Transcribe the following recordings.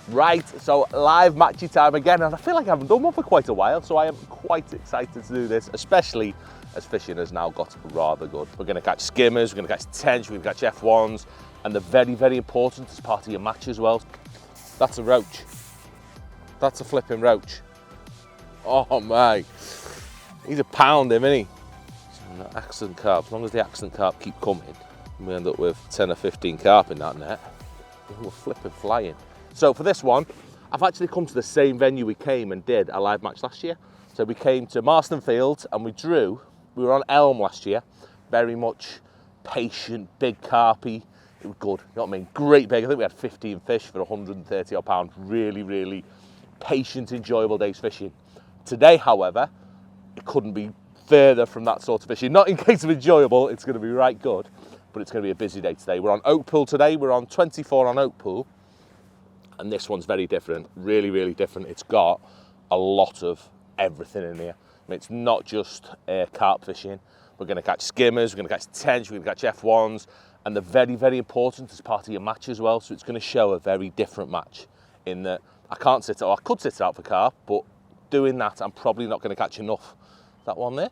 Right, so live matchy time again, and I feel like I haven't done one for quite a while, so I am quite excited to do this, especially as fishing has now got rather good. We're going to catch skimmers, we're going to catch tench, we're going to catch F1s, and they're very, very important as part of your match as well. That's a roach. That's a flipping roach. Oh my, he's a pound him, isn't he? So accent carp, as long as the accent carp keep coming, we end up with 10 or 15 carp in that net. We're flipping flying. So for this one, I've actually come to the same venue we came and did a live match last year. So we came to Marston Fields and we were on Elm last year, very much patient, big carpy. It was good, you know what I mean? Great big, I think we had 15 fish for 130 odd pounds. Really, really patient, enjoyable day's fishing. Today, however, it couldn't be further from that sort of fishing. Not in case of enjoyable, it's gonna be right good, but it's gonna be a busy day today. We're on Oak Pool today, we're on 24 on Oak Pool. And this one's very different, really, really different. It's got a lot of everything in here. I mean, it's not just carp fishing. We're gonna catch skimmers, we're gonna catch tench, we're gonna catch F1s, and they're very, very important as part of your match as well. So it's gonna show a very different match in that I could sit it out for carp, but doing that, I'm probably not gonna catch enough. That one there?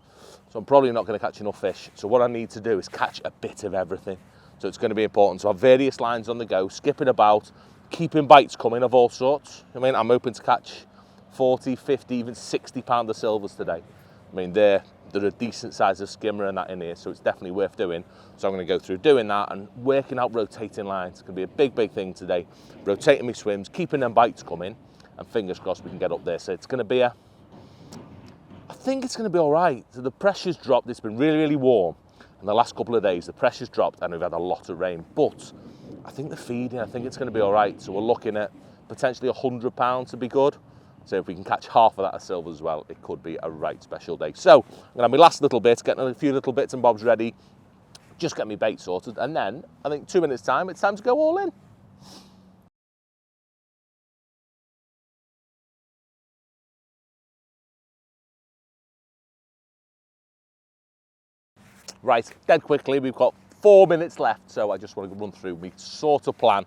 So I'm probably not gonna catch enough fish. So what I need to do is catch a bit of everything. So it's gonna be important. So I have various lines on the go, skipping about, keeping bites coming of all sorts. I mean, I'm hoping to catch 40, 50, even 60 pounder silvers today. I mean, they're a decent size of skimmer and that in here, so it's definitely worth doing. So I'm gonna go through doing that and working out rotating lines. It's gonna be a big, big thing today. Rotating my swims, keeping them bites coming, and fingers crossed we can get up there. So it's gonna be I think it's gonna be all right. So the pressure's dropped, it's been really, really warm. And the last couple of days, the pressure's dropped and we've had a lot of rain, but I think the feeding, I think it's going to be all right. So we're looking at potentially £100 to be good. So if we can catch half of that as silver as well, it could be a right special day. So I'm going to have my last little bit, getting a few little bits and bobs ready, just get my bait sorted. And then I think 2 minutes time, it's time to go all in. Right, dead quickly, we've got 4 minutes left, so I just want to run through my sort of plan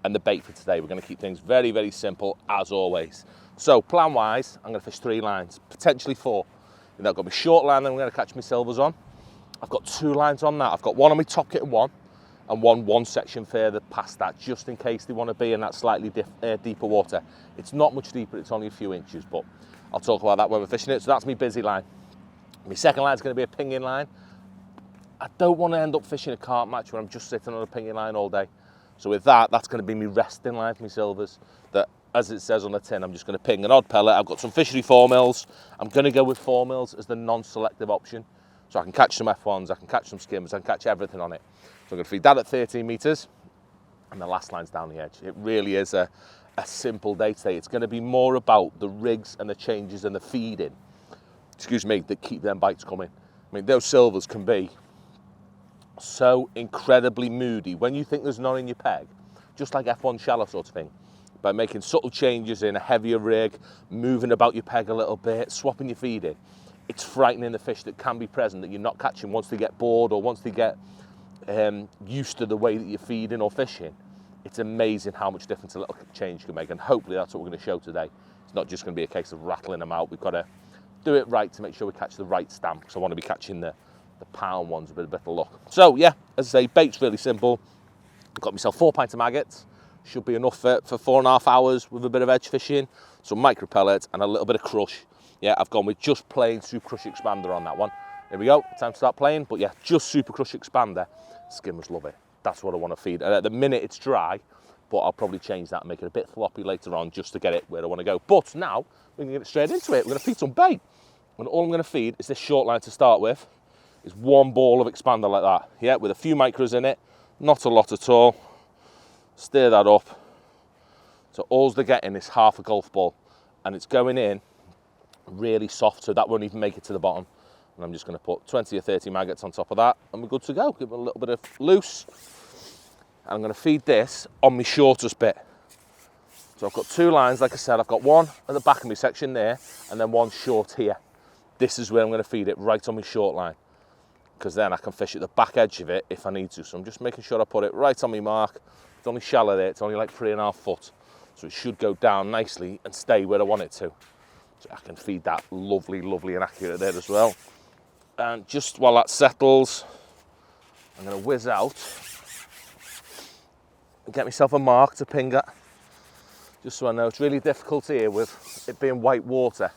and the bait for today. We're going to keep things very, very simple, as always. So, plan-wise, I'm going to fish 3 lines, potentially 4. And I've got my short line that I'm going to catch my silvers on. I've got 2 lines on that. I've got one on my top kit one, and one section further past that, just in case they want to be in that slightly deeper water. It's not much deeper, it's only a few inches, but I'll talk about that when we're fishing it. So that's my busy line. My second line is going to be a pinging line. I don't want to end up fishing a carp match where I'm just sitting on a pinging line all day. So with that, that's going to be my resting line for my silvers. That, as it says on the tin, I'm just going to ping an odd pellet. I've got some fishery 4mm. I'm going to go with 4mm as the non-selective option. So I can catch some F1s, I can catch some skimmers, I can catch everything on it. So I'm going to feed that at 13 metres. And the last line's down the edge. It really is a simple day today. It's going to be more about the rigs and the changes and the feeding, that keep them bites coming. I mean, those silvers can be so incredibly moody when you think there's none in your peg, just like F1 shallow sort of thing, by making subtle changes in a heavier rig, moving about your peg a little bit, swapping your feeding. It's frightening the fish that can be present that you're not catching once they get bored or once they get used to the way that you're feeding or fishing. It's amazing how much difference a little change can make, and hopefully that's what we're going to show today. It's not just going to be a case of rattling them out. We've got to do it right to make sure we catch the right stamp, because I want to be catching the pound ones with a bit of luck. So yeah, as I say, bait's really simple. I've got myself 4 pints of maggots. Should be enough for 4.5 hours with a bit of edge fishing, some micro pellets and a little bit of crush. Yeah, I've gone with just plain Super Crush Expander on that one. Here we go, time to start playing. But yeah, just Super Crush Expander. Skimmers love it. That's what I want to feed. And at the minute it's dry, but I'll probably change that and make it a bit floppy later on just to get it where I want to go. But now we can get straight into it. We're going to feed some bait. And all I'm going to feed is this short line to start with. Is 1 ball of expander like that, yeah, with a few micros in it, not a lot at all. Stir that up. So all they're getting is half a golf ball, and it's going in really soft, so that won't even make it to the bottom. And I'm just going to put 20 or 30 maggots on top of that, and we're good to go. Give it a little bit of loose. And I'm going to feed this on my shortest bit. So I've got 2 lines, like I said. I've got one at the back of my section there, and then one short here. This is where I'm going to feed it, right on my short line, because then I can fish at the back edge of it if I need to. So I'm just making sure I put it right on my mark. It's only shallow there, it's only like 3.5 foot. So it should go down nicely and stay where I want it to. So I can feed that lovely, lovely and accurate there as well. And just while that settles, I'm going to whiz out and get myself a mark to ping at. Just so I know, it's really difficult here with it being white water.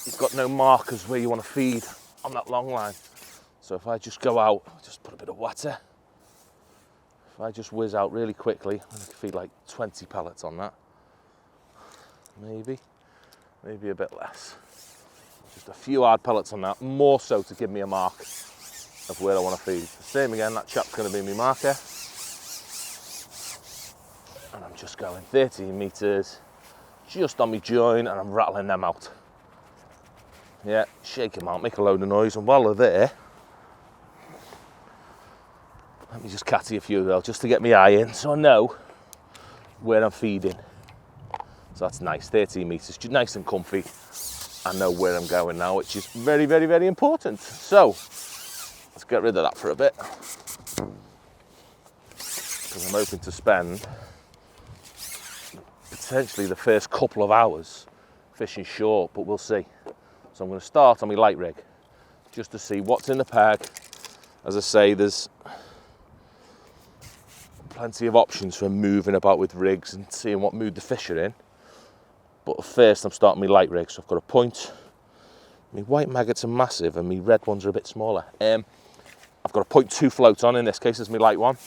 You've got no markers where you want to feed on that long line. So if I just go out, just put a bit of water. If I just whiz out really quickly, I can feed like 20 pellets on that. Maybe a bit less. Just a few hard pellets on that, more so to give me a mark of where I want to feed. Same again, that chap's going to be my marker. And I'm just going 13 metres, just on my join, and I'm rattling them out. Yeah, shake them out, make a load of noise, and while they're there, let me just catty a few though, just to get my eye in, so I know where I'm feeding. So that's nice, 13 metres, just nice and comfy. I know where I'm going now, which is very, very, very important. So, let's get rid of that for a bit. Because I'm hoping to spend potentially the first couple of hours fishing short, but we'll see. So I'm going to start on my light rig, just to see what's in the peg. As I say, there's plenty of options for moving about with rigs and seeing what mood the fish are in. But first I'm starting my light rig, so I've got a point. My white maggots are massive and my red ones are a bit smaller. I've got a 0.2 float on, in this case is my light one.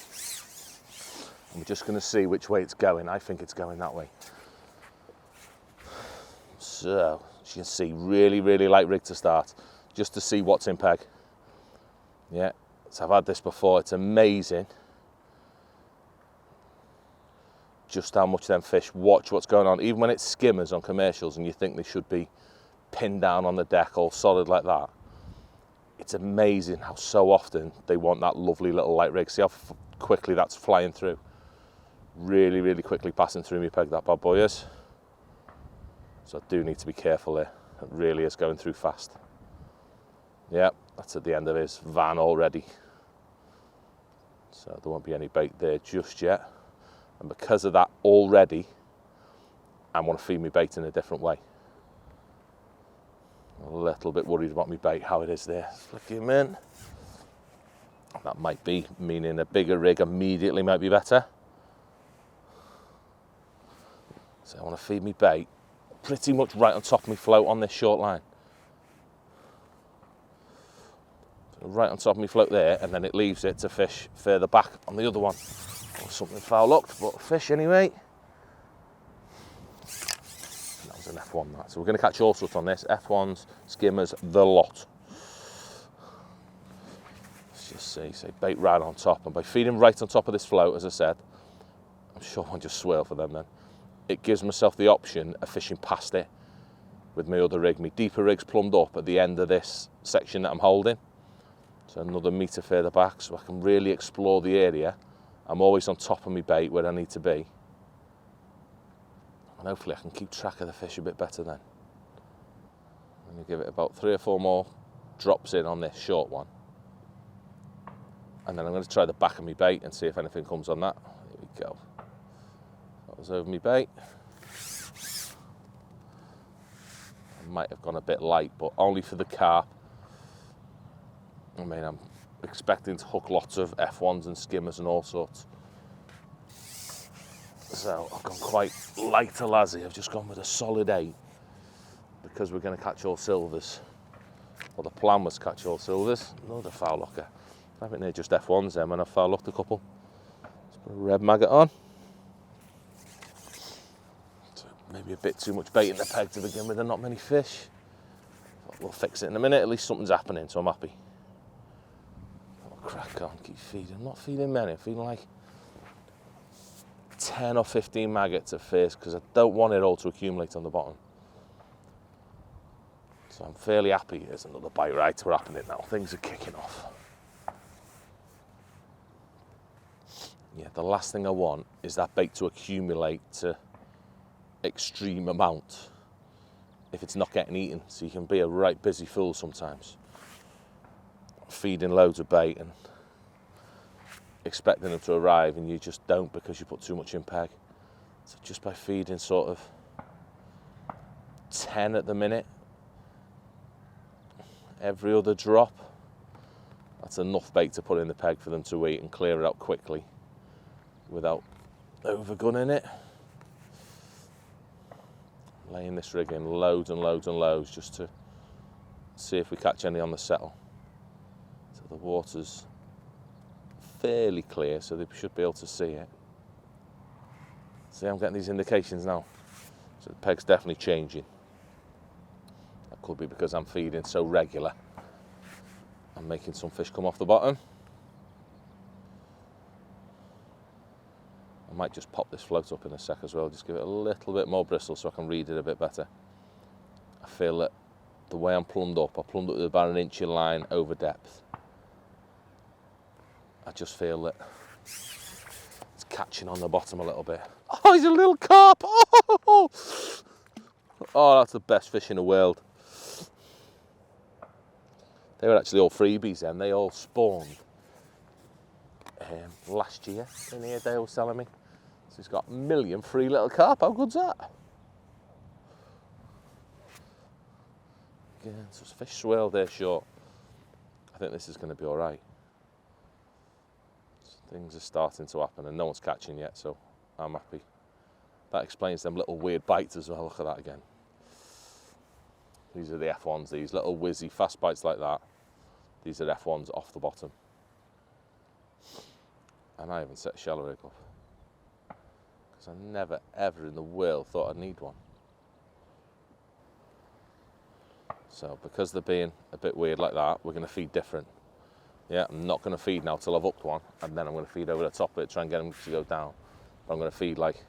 I'm just going to see which way it's going. I think it's going that way. So, as you can see, really, really light rig to start, just to see what's in peg. Yeah, so I've had this before, it's amazing just how much them fish watch what's going on, even when it's skimmers on commercials and you think they should be pinned down on the deck all solid like that. It's amazing how so often they want that lovely little light rig. See how quickly that's flying through. Really, really quickly passing through me peg, that bad boy is. So I do need to be careful there. It really is going through fast. Yeah, that's at the end of his van already. So there won't be any bait there just yet. And because of that already, I want to feed my bait in a different way. I'm a little bit worried about my bait, how it is there. Flick him in. That might be meaning a bigger rig immediately might be better. So I want to feed my bait pretty much right on top of my float on this short line. So right on top of my float there, and then it leaves it to fish further back on the other one. Or something foul looked, but fish anyway. And that was an F1 that. So we're going to catch all sorts on this. F1s, skimmers, the lot. Let's just see, say bait right on top. And by feeding right on top of this float, as I said, I'm sure I'll just swirl for them then. It gives myself the option of fishing past it with my other rig. My deeper rig's plumbed up at the end of this section that I'm holding. So another metre further back, so I can really explore the area. I'm always on top of my bait where I need to be. And hopefully I can keep track of the fish a bit better then. I'm going to give it about 3 or 4 more drops in on this short one. And then I'm going to try the back of my bait and see if anything comes on that. Here we go. That was over my bait. I might have gone a bit light, but only for the carp. I mean, I'm expecting to hook lots of F1s and skimmers and all sorts. So I've gone quite light to Lazzy. I've just gone with a solid 8 because we're going to catch all silvers. Well, the plan was to catch all silvers. Another foul locker. I think they're just F1s then when I've foul locked a couple. Let's put a red maggot on. So maybe a bit too much bait in the peg to begin with and not many fish. But we'll fix it in a minute. At least something's happening, so I'm happy. Crack on, keep feeding. I'm not feeding many, I'm feeding like 10 or 15 maggots at first because I don't want it all to accumulate on the bottom. So I'm fairly happy. There's another bite right, we're happening now. Things are kicking off. Yeah, the last thing I want is that bait to accumulate to extreme amount if it's not getting eaten. So you can be a right busy fool sometimes. Feeding loads of bait and expecting them to arrive and you just don't because you put too much in peg. So just by feeding sort of 10 at the minute, every other drop, that's enough bait to put in the peg for them to eat and clear it out quickly without overgunning it. Laying this rig in loads and loads and loads just to see if we catch any on the settle. So the water's fairly clear, so they should be able to see it. See, I'm getting these indications now. So the peg's definitely changing. That could be because I'm feeding so regular. I'm making some fish come off the bottom. I might just pop this float up in a sec as well, just give it a little bit more bristle so I can read it a bit better. I feel that the way I'm plumbed up, I plumbed up with about an inch in line over depth. I just feel that it's catching on the bottom a little bit. Oh, he's a little carp! Oh, that's the best fish in the world. They were actually all freebies then. They all spawned last year in here, Dale was telling me. So he's got a million free little carp. How good's that? Again, so fish swirled there short. I think this is going to be all right. So things are starting to happen and no one's catching yet, so I'm happy. That explains them little weird bites as well. Look at that again. These are the F1s, these little whizzy fast bites like that. These are F1s off the bottom. And I haven't set a shallow rig up. Because I never ever in the world thought I'd need one. So because they're being a bit weird like that, we're going to feed different. Yeah, I'm not going to feed now till I've hooked one, and then I'm going to feed over the top of it, try and get them to go down. But I'm going to feed like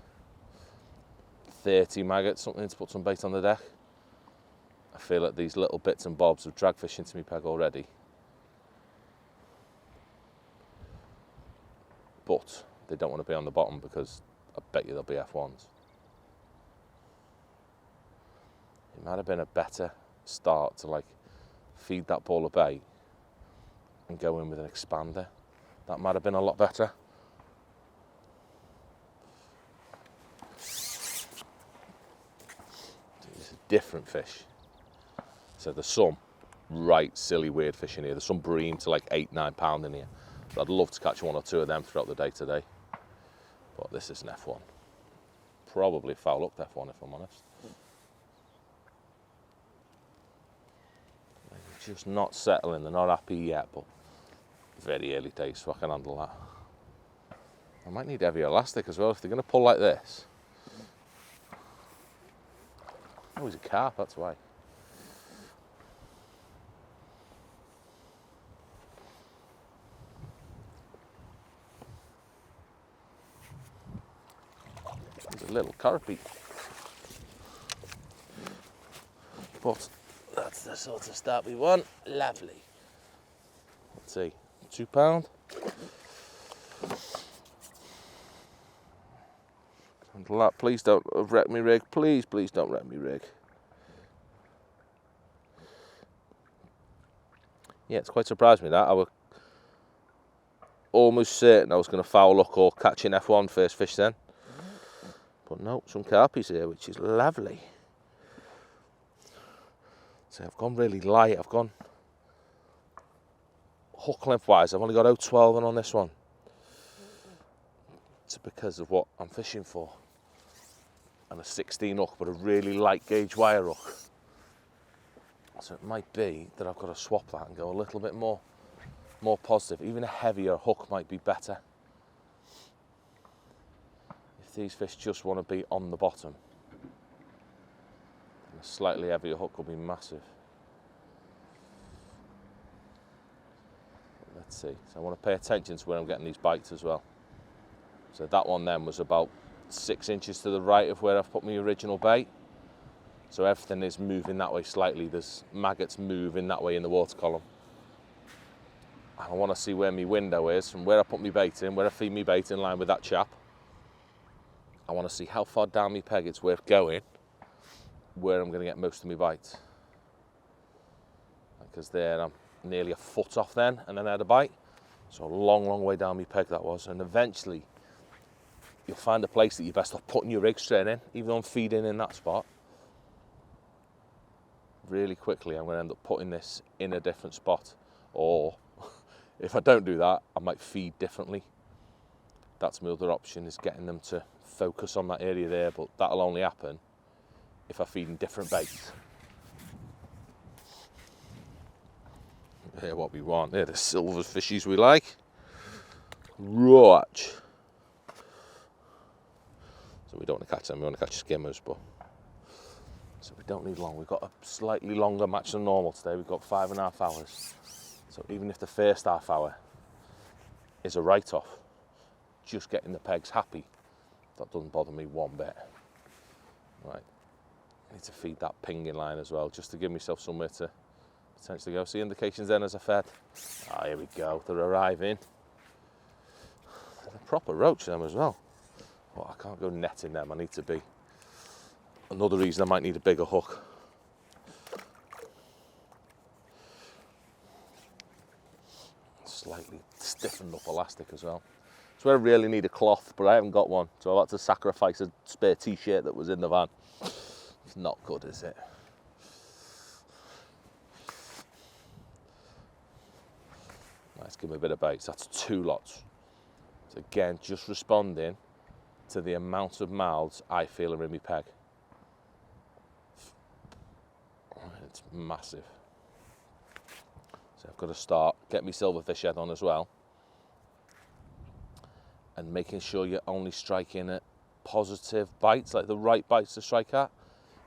30 maggots, something to put some bait on the deck. I feel like these little bits and bobs have dragged fish into my peg already. But they don't want to be on the bottom because I bet you they'll be F1s. It might have been a better start to like feed that ball of bait and go in with an expander. That might have been a lot better. It's a different fish. So there's some right silly weird fish in here. There's some bream to like 8-9 pound in here. So I'd love to catch one or two of them throughout the day today. But this is an F1. Probably foul up F1 if I'm honest. They're just not settling, they're not happy yet, but very early days, so I can handle that. I might need heavy elastic as well if they're going to pull like this. Oh, he's a carp, that's why. He's a little carpy. But that's the sort of start we want. Lovely. Let's see, £2. Handle that. Please don't wreck me rig. Please don't wreck me rig. Yeah, it's quite surprised me that. I was almost certain I was going to foul hook or catch an F1 first fish then. But no, some carpies here, which is lovely. So I've gone really light. I've gone hook length wise, I've only got 0.12 on this one. It's because of what I'm fishing for. And a 16 hook, but a really light gauge wire hook. So it might be that I've got to swap that and go a little bit more positive. Even a heavier hook might be better. If these fish just want to be on the bottom, then a slightly heavier hook will be massive. Let's see. So I want to pay attention to where I'm getting these bites as well. So that one then was about 6 inches to the right of where I've put my original bait. So everything is moving that way slightly. There's maggots moving that way in the water column. And I want to see where my window is, from where I put my bait in, where I feed my bait in line with that chap. I want to see how far down my peg it's worth going, where I'm going to get most of my bites. Because there I'm nearly a foot off then, and then I had a bite. So a long, long way down my peg that was. And eventually, you'll find a place that you're best off putting your rig straight in, even though I'm feeding in that spot. Really quickly, I'm going to end up putting this in a different spot, or if I don't do that, I might feed differently. That's my other option, is getting them to focus on that area there, but that'll only happen if I feed in different baits. They're what we want. They're the silver fishies we like. Right. So we don't want to catch them, we want to catch skimmers, but so we don't need long. We've got a slightly longer match than normal today. We've got 5.5 hours. So even if the first half hour is a write-off, just getting the pegs happy, that doesn't bother me one bit. Right, I need to feed that pinging line as well, just to give myself somewhere to potentially go. See indications then as I fed. Ah, here we go, they're arriving. They're a proper roach them as well. Well, I can't go netting them, I need to be. Another reason I might need a bigger hook. Slightly stiffened up elastic as well. It's where I really need a cloth, but I haven't got one, so I've had to sacrifice a spare t-shirt that was in the van. It's not good, is it? Let's give me a bit of baits. That's 2 lots. So again, just responding to the amount of mouths I feel are in my peg. It's massive. So I've got to start, get my silverfish head on as well, and making sure you're only striking at positive bites, like the right bites to strike at.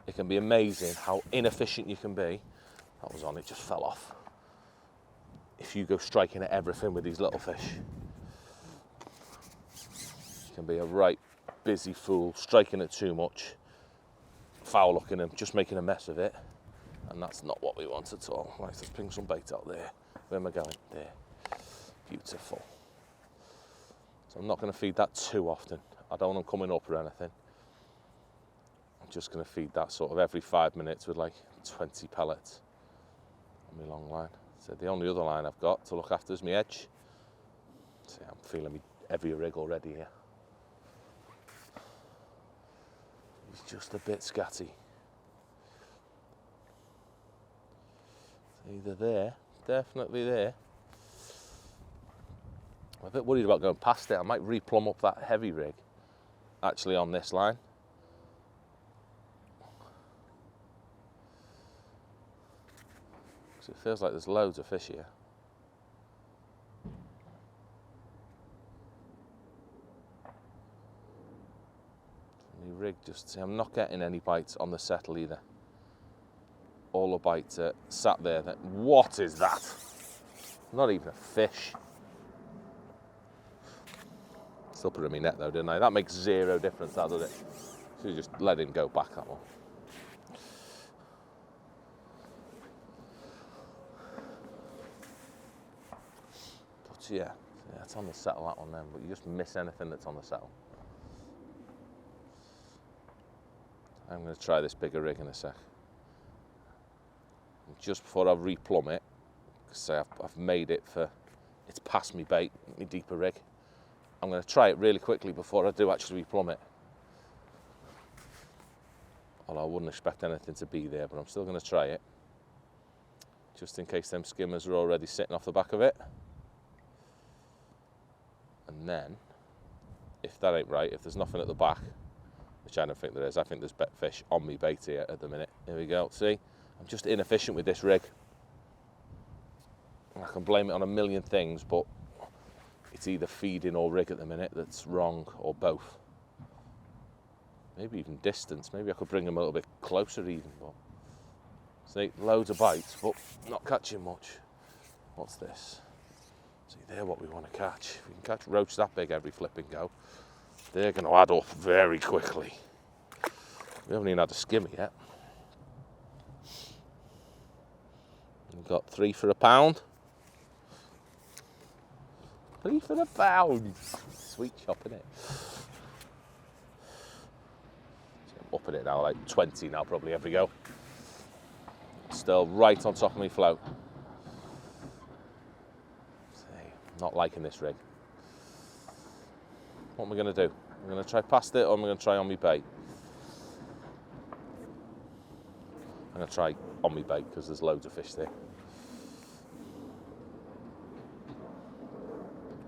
It can be amazing how inefficient you can be. That was on, it just fell off. If you go striking at everything with these little fish, you can be a right busy fool, striking at too much, foul looking them, just making a mess of it. And that's not what we want at all. Right, let's bring some bait out there. Where am I going? There. Beautiful. So I'm not going to feed that too often. I don't want them coming up or anything. I'm just going to feed that sort of every 5 minutes with like 20 pellets on my long line. So the only other line I've got to look after is my edge. See, I'm feeling my heavier rig already here. He's just a bit scatty. Either there, definitely there. I'm a bit worried about going past it. I might replumb up that heavy rig actually on this line. Because it feels like there's loads of fish here. The rig just, see, I'm not getting any bites on the settle either. All the bites are sat there. What is that? Not even a fish. Still put it in my net though, didn't I? That makes zero difference, that, does it? So you just let him go back, that one. But yeah, it's on the settle, that one then, but you just miss anything that's on the settle. I'm going to try this bigger rig in a sec. Just before I replumb it, because I've made it for, it's past me bait, my deeper rig. I'm going to try it really quickly before I do actually replumb it. Although I wouldn't expect anything to be there, but I'm still going to try it. Just in case them skimmers are already sitting off the back of it. And then, if that ain't right, if there's nothing at the back, which I don't think there is, I think there's fish on me bait here at the minute. Here we go, see? I'm just inefficient with this rig. I can blame it on a million things, but it's either feeding or rig at the minute that's wrong, or both. Maybe even distance. Maybe I could bring them a little bit closer even. But see, loads of bites, but not catching much. What's this? See, they're what we want to catch. If we can catch roach that big every flipping go, they're going to add up very quickly. We haven't even had a skimmer yet. We've got 3 for £1. 3 for £1. Sweet chop, isn't it? So I'm up at it now, like 20 now probably every go. Still right on top of me float. See, not liking this rig. What am I going to do? I'm going to try past it or I'm going to try on my bait. I'm going to try on my bait because there's loads of fish there.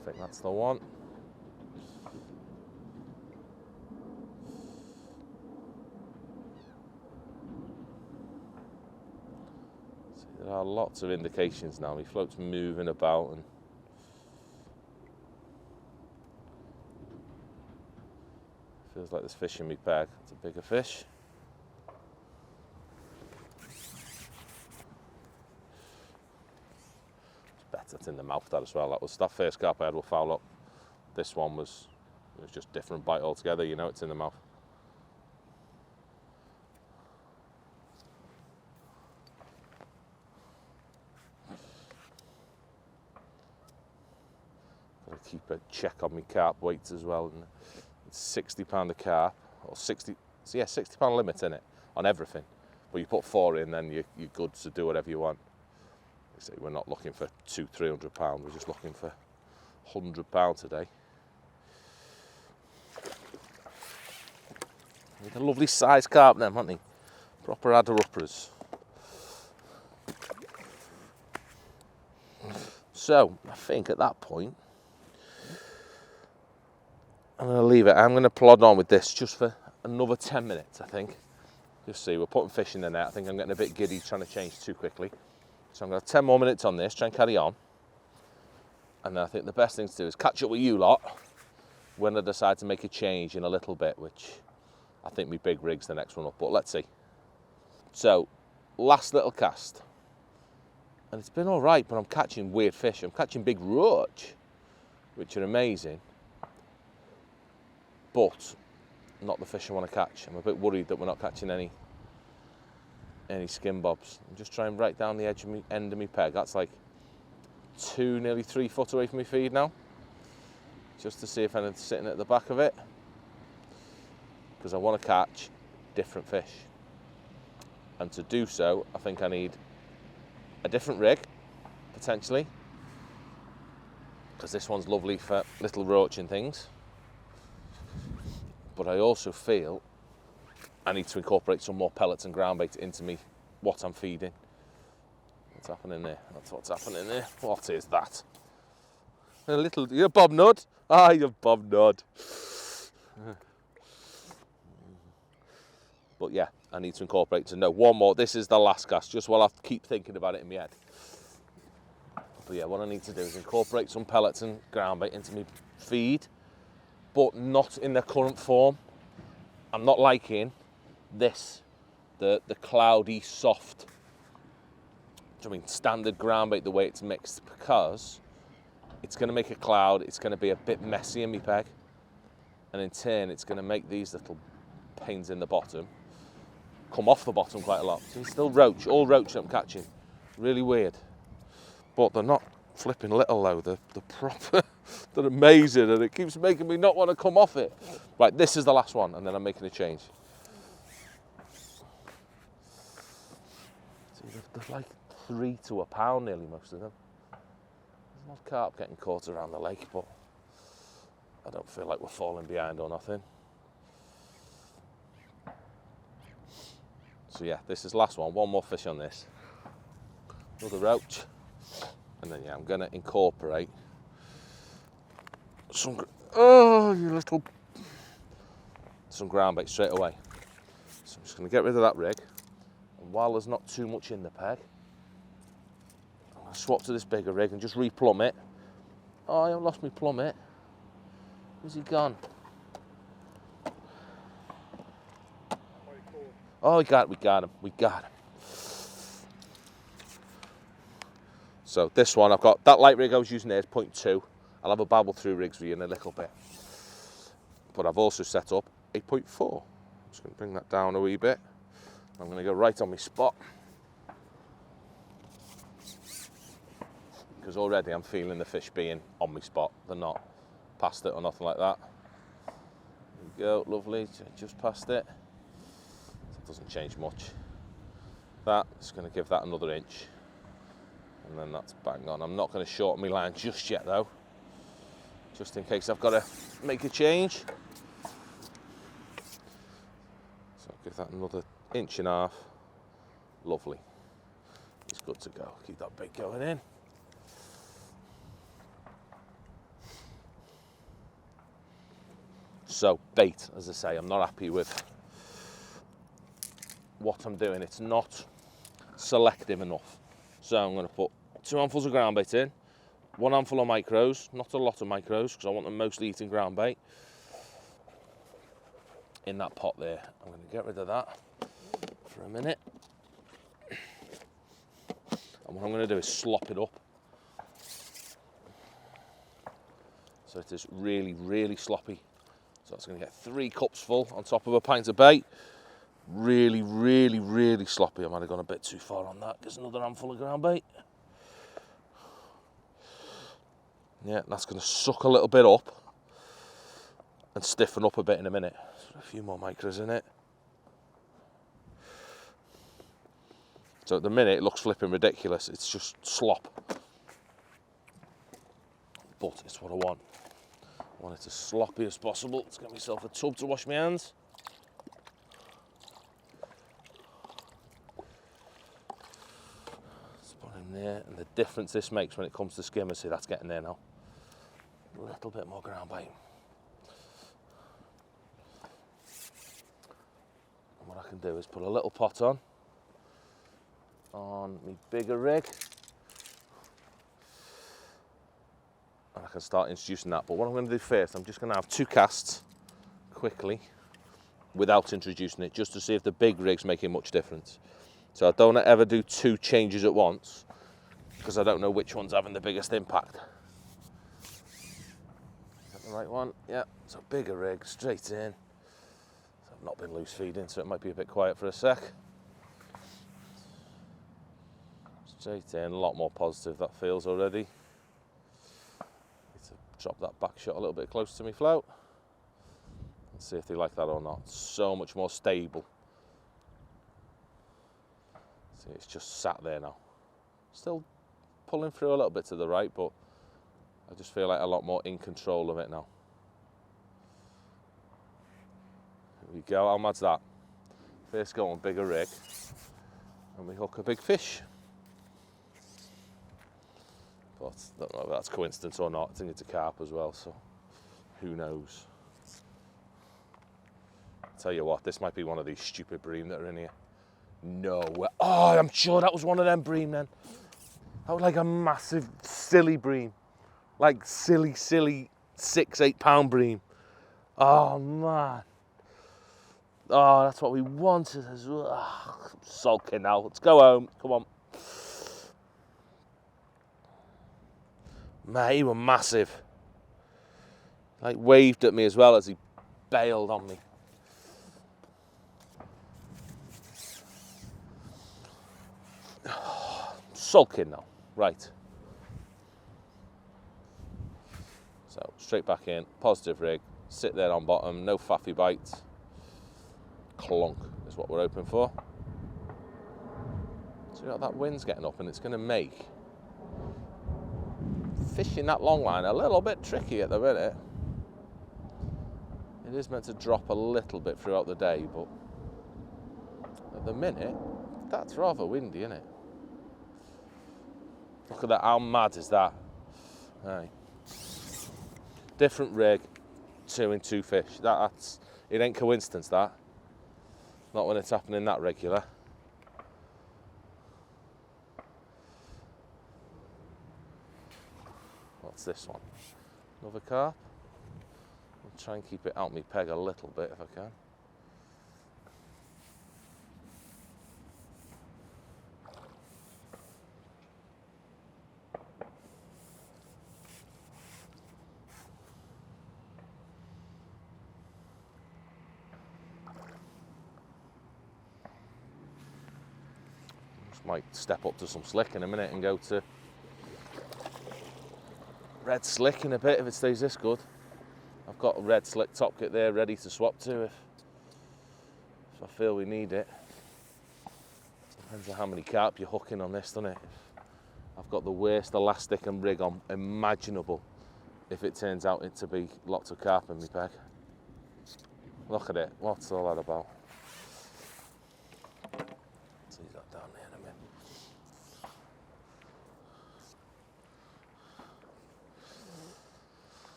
I think that's the one. See, there are lots of indications now. My float's moving about and feels like there's fish in my bag. It's a bigger fish. It's in the mouth that as well. That first carp I had will foul up. This one was just different bite altogether. You know, it's in the mouth. Got to keep a check on my carp weights as well. And it's £60 a carp, or 60. So yeah, £60 limit, isn't it, on everything. But you put 4 in, then you're good to do whatever you want. So we're not looking for £200-300, we're just looking for £100 today. With a lovely size carp then, haven't they? Proper adder-uppers. So I think at that point, I'm going to leave it. I'm going to plod on with this just for another 10 minutes, I think. Just see, we're putting fish in the net. I think I'm getting a bit giddy trying to change too quickly. So I'm going to have 10 more minutes on this, try and carry on. And then I think the best thing to do is catch up with you lot when I decide to make a change in a little bit, which I think my big rig's the next one up, but let's see. So, last little cast. And it's been all right, but I'm catching weird fish. I'm catching big roach, which are amazing. But not the fish I want to catch. I'm a bit worried that we're not catching any skin bobs. I'm just trying right down the edge of end of my peg. That's like 2, nearly 3 foot away from my feed now. Just to see if anything's sitting at the back of it. Because I want to catch different fish. And to do so, I think I need a different rig, potentially. Because this one's lovely for little roach and things. But I also feel I need to incorporate some more pellets and ground bait into me, what I'm feeding. What's happening there? That's what's happening there. What is that? You're a bob nod? Ah, you're bob nod. But yeah, I need to incorporate to know one more. This is the last cast, just while I keep thinking about it in my head. But yeah, what I need to do is incorporate some pellets and ground bait into my feed, but not in their current form. I'm not liking this, the cloudy, soft, standard ground bait, the way it's mixed, because it's going to make a cloud, it's going to be a bit messy in my peg, and in turn it's going to make these little pains in the bottom come off the bottom quite a lot. So it's still roach, all roach that I'm catching. Really weird. But they're not flipping little though, they're proper, they're amazing, and it keeps making me not want to come off it. Right, this is the last one, and then I'm making a change. See, they're like 3 to a pound nearly, most of them. There's not carp getting caught around the lake, but I don't feel like we're falling behind or nothing. So yeah, this is the last one more fish on this. Another roach. And then yeah, I'm gonna incorporate some ground bait straight away. So I'm just gonna get rid of that rig. And while there's not too much in the peg, I'm gonna swap to this bigger rig and just replumb it. Oh, I haven't lost my plummet. Where's he gone? Oh, we got him. So this one, I've got that light rig I was using there is 0.2. I'll have a babble through rigs with you in a little bit. But I've also set up 8.4. I'm just going to bring that down a wee bit. I'm going to go right on my spot. Because already I'm feeling the fish being on my spot. They're not past it or nothing like that. There we go, lovely, just past it. Doesn't change much. That's going to give that another inch, and then that's bang on. I'm not going to shorten my line just yet though, just in case I've got to make a change. that another inch and a half. Lovely. It's good to go. Keep that bait going in. So bait, as I say, I'm not happy with what I'm doing. It's not selective enough. So I'm going to put 2 handfuls of ground bait in, 1 handful of micros, not a lot of micros because I want them mostly eating ground bait. In that pot there, I'm going to get rid of that for a minute. And what I'm going to do is slop it up. So it is really, really sloppy. So it's going to get 3 cups full on top of a pint of bait. Really, really, really sloppy. I might have gone a bit too far on that. There's another handful of ground bait. Yeah, that's going to suck a little bit up and stiffen up a bit in a minute. So a few more micros in it. So at the minute it looks flipping ridiculous. It's just slop. But it's what I want. I want it as sloppy as possible. Let's get myself a tub to wash my hands. Let's put in there. And the difference this makes when it comes to skimmers, see that's getting there now. A little bit more ground bait. And what I can do is put a little pot on my bigger rig, and I can start introducing that. But what I'm going to do first, I'm just going to have 2 casts quickly without introducing it, just to see if the big rig's making much difference. So I don't ever do 2 changes at once because I don't know which one's having the biggest impact. Is that the right one? Yeah. So bigger rig, straight in. So I've not been loose feeding, so it might be a bit quiet for a sec. Straight in, a lot more positive that feels already. Need to drop that back shot a little bit closer to my float and see if they like that or not. So much more stable. See, it's just sat there now. Still pulling through a little bit to the right, but I just feel like a lot more in control of it now. Here we go, how mad's that? First go on bigger rig and we hook a big fish. But I don't know if that's coincidence or not. I think it's a carp as well, so who knows. I'll tell you what, this might be one of these stupid bream that are in here. No way. Oh, I'm sure that was one of them bream then. That was like a massive, silly bream. Like silly, 6-8 pound bream. Oh man. Oh, that's what we wanted as well. Oh, I'm sulking now. Let's go home. Come on. Mate, he was massive. Like waved at me as well as he bailed on me. Sulking now. Right. So straight back in, positive rig, sit there on bottom, no faffy bites. Clonk is what we're hoping for. So you know, that wind's getting up and it's going to make fishing that long line a little bit tricky at the minute. It is meant to drop a little bit throughout the day, but at the minute, that's rather windy, isn't it? Look at that, how mad is that? Aye. Different rig, 2 in 2 fish. That's it ain't coincidence, that. Not when it's happening that regular. What's this one? Another carp? I'll try and keep it out my peg a little bit if I can. Just might step up to some slick in a minute and go to red slick in a bit if it stays this good. I've got a red slick top kit there ready to swap to if I feel we need it. Depends on how many carp you're hooking on this, doesn't it? I've got the worst elastic and rig on imaginable if it turns out it to be lots of carp in my peg. Look at it, what's all that about?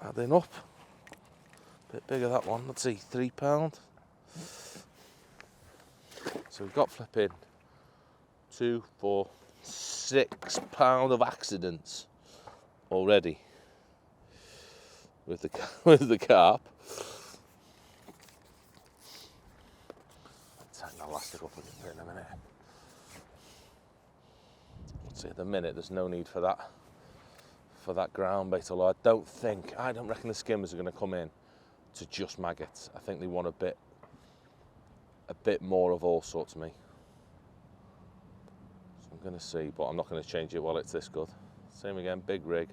Adding up. Bit bigger that one, let's see, £3. So we've got flipping 2, 4, £6 of accidents already with the carp. Tighten that elastic up a bit in a minute. See, at the minute there's no need for that ground bait, although I don't reckon the skimmers are going to come in to just maggots. I think they want a bit more of all sorts of me. So I'm going to see, but I'm not going to change it while it's this good. Same again, big rig.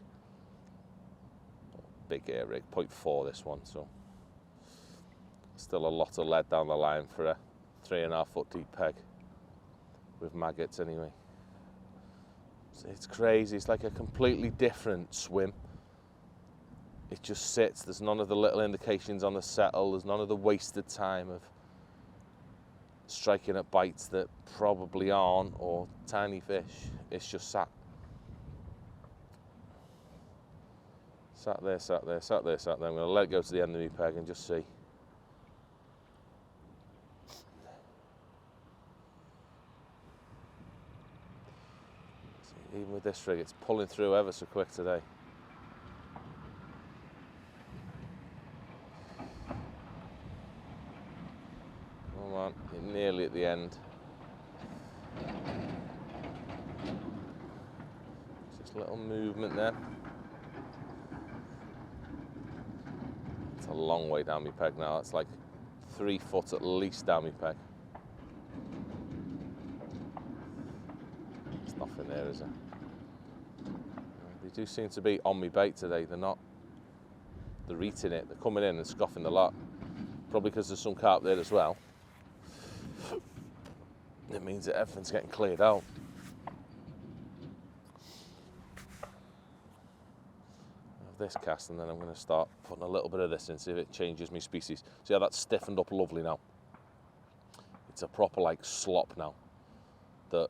Big air rig, 0.4 this one, so still a lot of lead down the line for a 3.5 foot deep peg with maggots anyway. It's crazy, it's like a completely different swim. It just sits, there's none of the little indications on the settle, there's none of the wasted time of striking at bites that probably aren't, or tiny fish. It's just sat there, sat there, sat there, sat there. I'm going to let it go to the end of my peg and just see. Even with this rig, it's pulling through ever so quick today. Come on, you're nearly at the end. Just a little movement there. It's a long way down my peg now. It's like 3 foot at least down my peg. There's nothing there, is there? They do seem to be on me bait today. They're eating it. They're coming in and scoffing the lot. Probably because there's some carp there as well. It means that everything's getting cleared out. This cast, and then I'm going to start putting a little bit of this in, see if it changes my species. See how that's stiffened up lovely now? It's a proper like slop now. That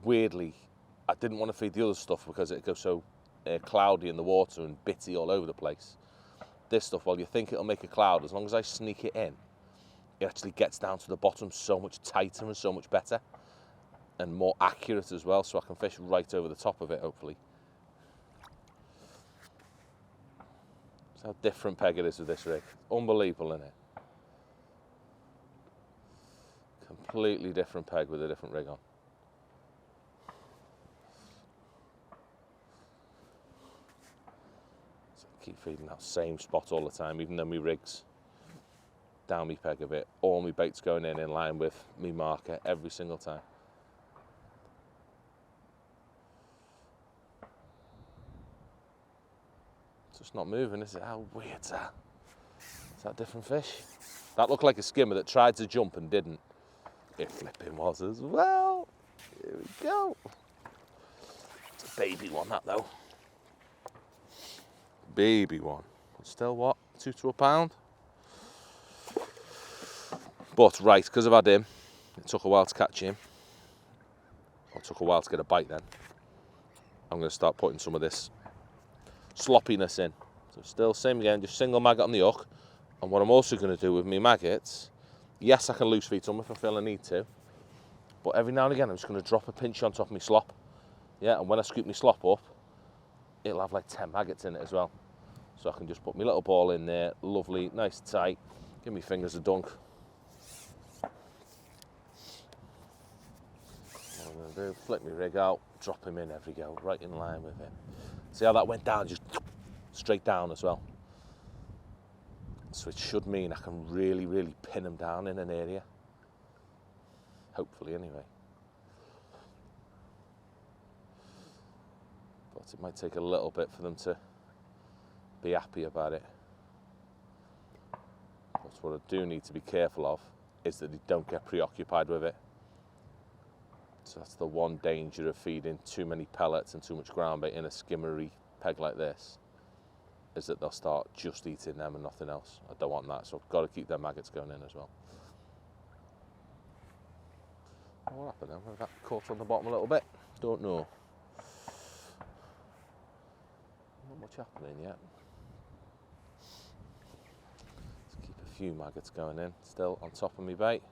weirdly, I didn't want to feed the other stuff because it goes so cloudy in the water and bitty all over the place. This stuff, while you think it'll make a cloud, as long as I sneak it in, it actually gets down to the bottom so much tighter and so much better and more accurate as well, so I can fish right over the top of it, hopefully. That's how different peg it is with this rig. Unbelievable, isn't it? Completely different peg with a different rig on. Keep feeding that same spot all the time, even though my rig's down my peg a bit. All my bait's going in line with me marker every single time. It's just not moving, is it? How weird's that? Is that a different fish? That looked like a skimmer that tried to jump and didn't. It flipping was as well. Here we go. It's a baby one, that though. Baby one. Still what? 2 to a pound? But right, because I've had him, it took a while to catch him. Or it took a while to get a bite then. I'm going to start putting some of this sloppiness in. So still, same again, just single maggot on the hook. And what I'm also going to do with me maggots, yes, I can loose feed some if I feel I need to. But every now and again, I'm just going to drop a pinch on top of my slop. Yeah, and when I scoop my slop up, it'll have like 10 maggots in it as well. So I can just put my little ball in there, lovely, nice tight, give me fingers a dunk. What I'm going to do, flip my rig out, drop him in every go, right in line with it. See how that went down, just straight down as well. So it should mean I can really, really pin him down in an area. Hopefully anyway. But it might take a little bit for them to be happy about it. But what I do need to be careful of is that they don't get preoccupied with it. So that's the one danger of feeding too many pellets and too much ground bait in a skimmery peg like this, is that they'll start just eating them and nothing else. I don't want that, so I've got to keep their maggots going in as well. What happened then? Got caught on the bottom a little bit? Don't know. Not much happening yet. few maggots going in still on top of me bait.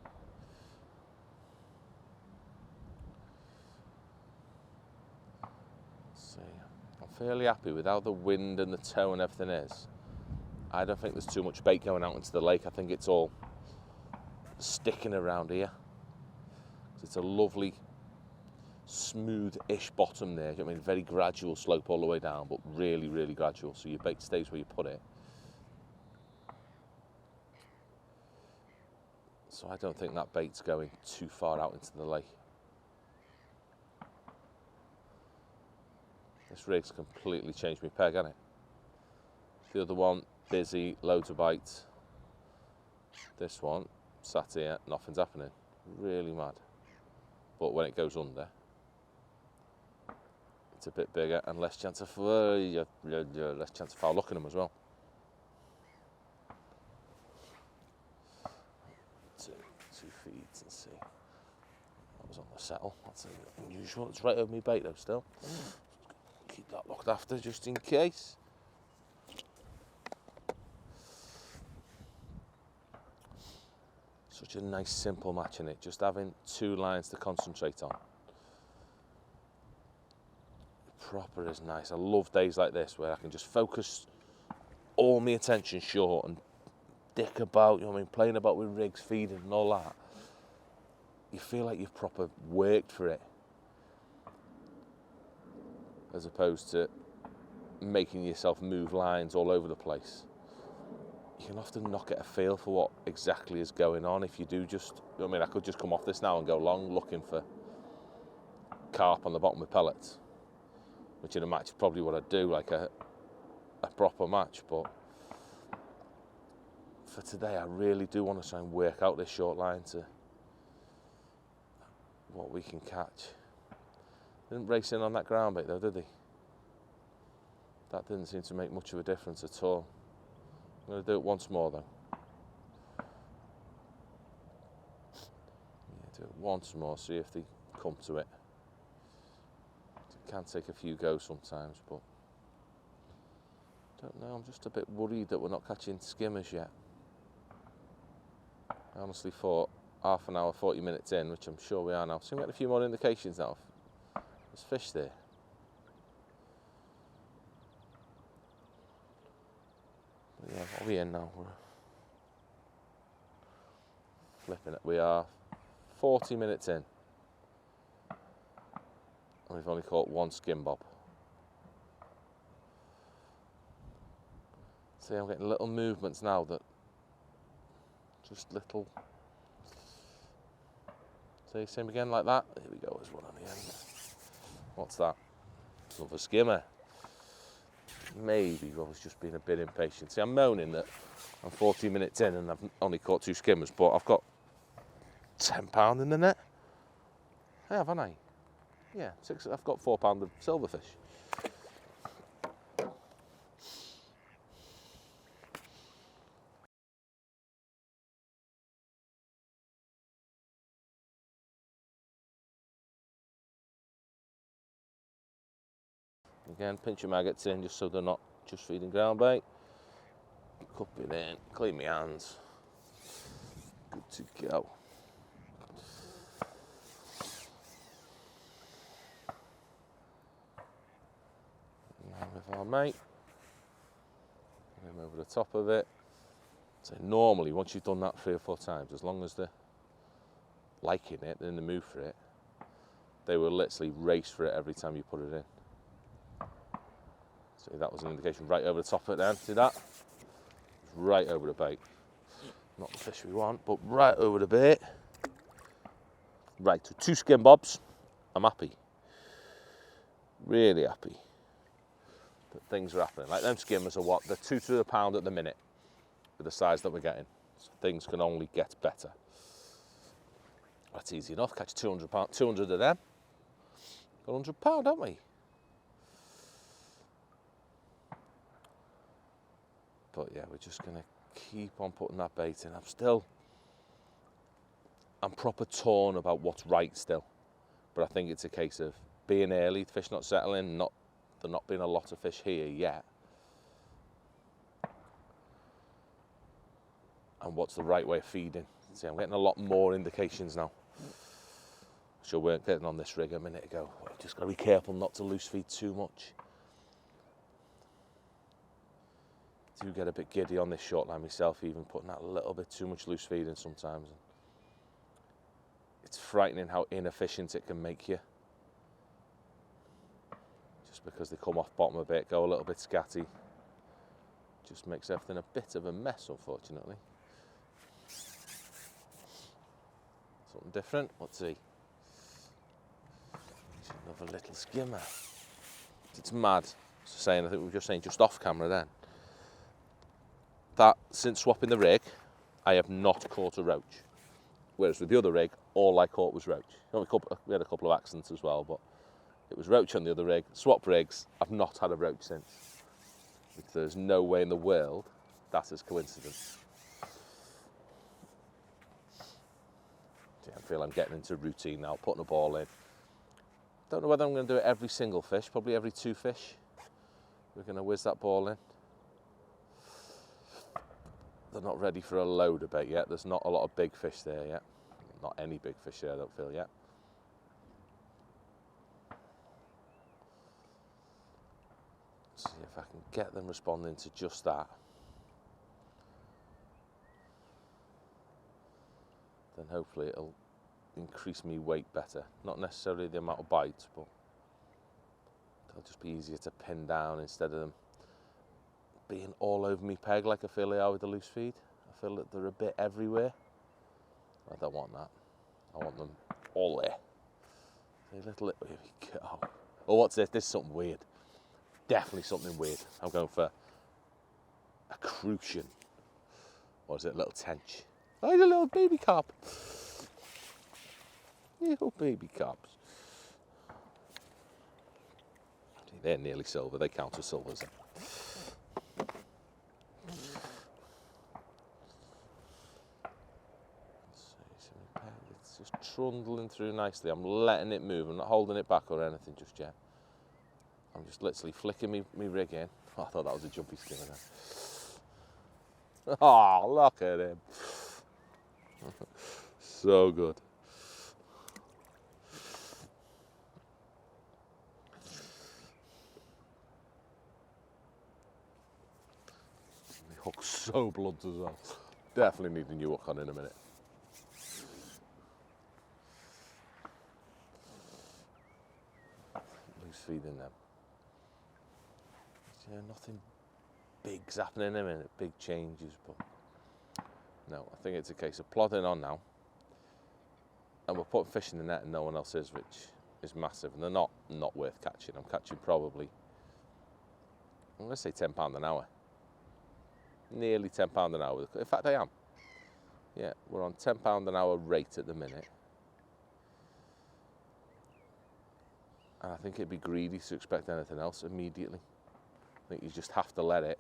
Let's see, I'm fairly happy with how the wind and the tow and everything is. I don't think there's too much bait going out into the lake. I think it's all sticking around here. It's a lovely smooth-ish bottom there. I mean, very gradual slope all the way down, but really, really gradual. So your bait stays where you put it. So I don't think that bait's going too far out into the lake. This rig's completely changed my peg, hasn't it? The other one, busy, loads of bites. This one, sat here, nothing's happening. Really mad. But when it goes under, it's a bit bigger and less chance of foul looking them as well. Two feeds and see. That was on the settle. That's unusual. It's right over my bait though still. Keep that looked after just in case. Such a nice simple match in it, just having two lines to concentrate on. Proper is nice. I love days like this where I can just focus all my attention short and dick about, you know what I mean, playing about with rigs, feeding and all that. You feel like you've proper worked for it, as opposed to making yourself move lines all over the place. You can often not get a feel for what exactly is going on if you do just, you know what I mean, I could just come off this now and go long looking for carp on the bottom of pellets, which in a match is probably what I'd do, like a proper match. But for today, I really do want to try and work out this short line to what we can catch. Didn't race in on that ground bait though, did he? That didn't seem to make much of a difference at all. I'm going to do it once more though. Yeah, do it once more, see if they come to it. It can take a few goes sometimes, but don't know, I'm just a bit worried that we're not catching skimmers yet. I honestly thought half an hour, 40 minutes in, which I'm sure we are now. So we get a few more indications now. There's fish there. But yeah, what are we in now? We're flipping it. We are 40 minutes in. And we've only caught one skim bob. See, I'm getting little movements now that just little. See, same again like that. Here we go, there's one on the end. What's that? Another skimmer. Maybe I was just being a bit impatient. See, I'm moaning that I'm 40 minutes in and I've only caught two skimmers, but I've got £10 in the net. Haven't I? Yeah, I've got £4 of silverfish. Again, pinch your maggots in just so they're not just feeding ground bait. Cup it in, clean my hands. Good to go. Now with our mate, put him over the top of it. So normally, once you've done that 3 or 4 times, as long as they're liking it, they're in the mood for it, they will literally race for it every time you put it in. See, that was an indication right over the top of it then. See that? Right over the bait. Not the fish we want, but right over the bait. Right, so 2 skim bobs. I'm happy. Really happy that things are happening. Like them skimmers are what? They're 2 to the pound at the minute with the size that we're getting. So things can only get better. That's easy enough. Catch 200 of them. Got £100, don't we? But yeah, we're just going to keep on putting that bait in. I'm proper torn about what's right still. But I think it's a case of being early, the fish not settling, there not being a lot of fish here yet. and what's the right way of feeding. See, I'm getting a lot more indications now. Sure weren't getting on this rig a minute ago. Just got to be careful not to loose feed too much. I do get a bit giddy on this short line myself, even putting that a little bit too much loose feed in sometimes. It's frightening how inefficient it can make you. Just because they come off bottom a bit, go a little bit scatty. Just makes everything a bit of a mess, unfortunately. Something different, let's see. Another little skimmer. It's mad. I think we were just saying just off camera then, that since swapping the rig, I have not caught a roach. Whereas with the other rig, all I caught was roach. We had a couple of accidents as well, but it was roach on the other rig. Swap rigs, I've not had a roach since. There's no way in the world that is coincidence. I feel I'm getting into routine now, putting a ball in. Don't know whether I'm going to do it every single fish, probably every 2 fish. We're going to whiz that ball in. They're not ready for a load of bait yet. There's not a lot of big fish there yet. Not any big fish there, I don't feel yet. See if I can get them responding to just that. Then hopefully it'll increase me weight better. Not necessarily the amount of bites, but it'll just be easier to pin down instead of them being all over me peg like I feel they are with the loose feed. I feel that they're a bit everywhere. I don't want that. I want them all there. See, little, here we go. Oh, what's this? This is something weird. Definitely something weird. I'm going for a crucian. Or is it a little tench? Oh, it's a little baby carp. Little baby carps. They're nearly silver. They count as silvers. It's just trundling through nicely. I'm letting it move. I'm not holding it back or anything just yet. I'm just literally flicking me rig in. Oh, I thought that was a jumpy skimmer then. Oh, look at him. So good. The hook's so blunt as well. Definitely need a new hook on in a minute. Loose feeding them. Yeah, nothing big's happening in a minute, big changes, but no, I think it's a case of plodding on now. And we're putting fish in the net and no one else is, which is massive. And they're not worth catching. I'm catching probably, I'm going to say £10 an hour. Nearly £10 an hour. In fact, I am. Yeah, we're on £10 an hour rate at the minute. And I think it'd be greedy to expect anything else immediately. I think you just have to let it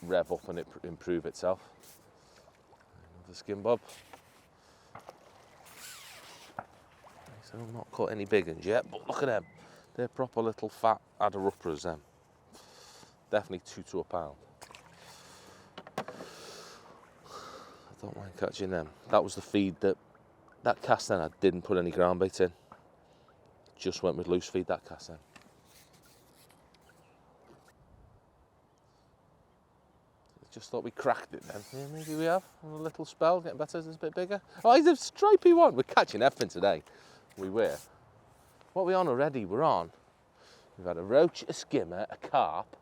rev up and it improve itself. Another skin bob. So I've not caught any big ones yet, but look at them. They're proper little fat adder-uppers, them. Definitely 2 to a pound. I don't mind catching them. That was the feed that cast then I didn't put any ground bait in. Just went with loose feed that cast then. Just thought we cracked it then. Yeah, maybe we have. A little spell, getting better as it's a bit bigger. Oh, he's a stripy one. We're catching everything today. We were. What are we on already? We're on. We've had a roach, a skimmer, a carp,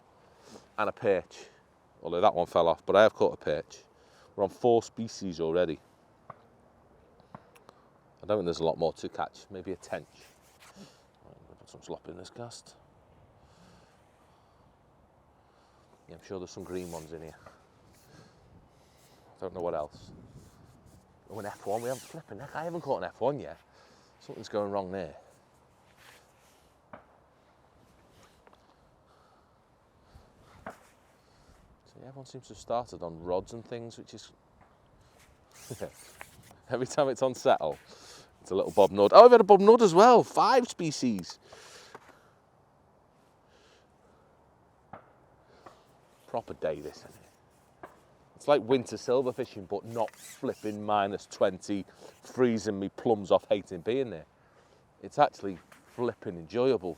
and a perch. Although that one fell off, but I have caught a perch. We're on 4 species already. I don't think there's a lot more to catch. Maybe a tench. Right, I'm going to put some slop in this cast. Yeah, I'm sure there's some green ones in here. Don't know what else. Oh, an F1. We haven't flipping neck. I haven't caught an F1 yet. Something's going wrong there. See, everyone seems to have started on rods and things, which is every time it's on settle, it's a little bob nud. Oh, I've had a bob nud as well. 5 species. Proper day, this, isn't it? It's like winter silver fishing, but not flipping -20, freezing me plums off hating being there. It's actually flipping enjoyable.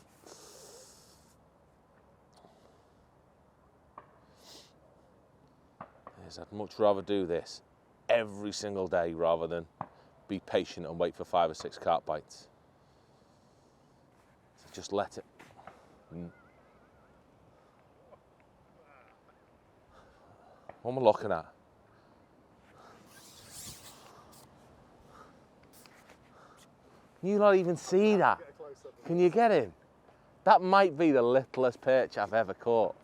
I'd much rather do this every single day rather than be patient and wait for 5 or 6 carp bites. So just let it. What am I looking at? Can you not even see that? Can you get him? That might be the littlest perch I've ever caught.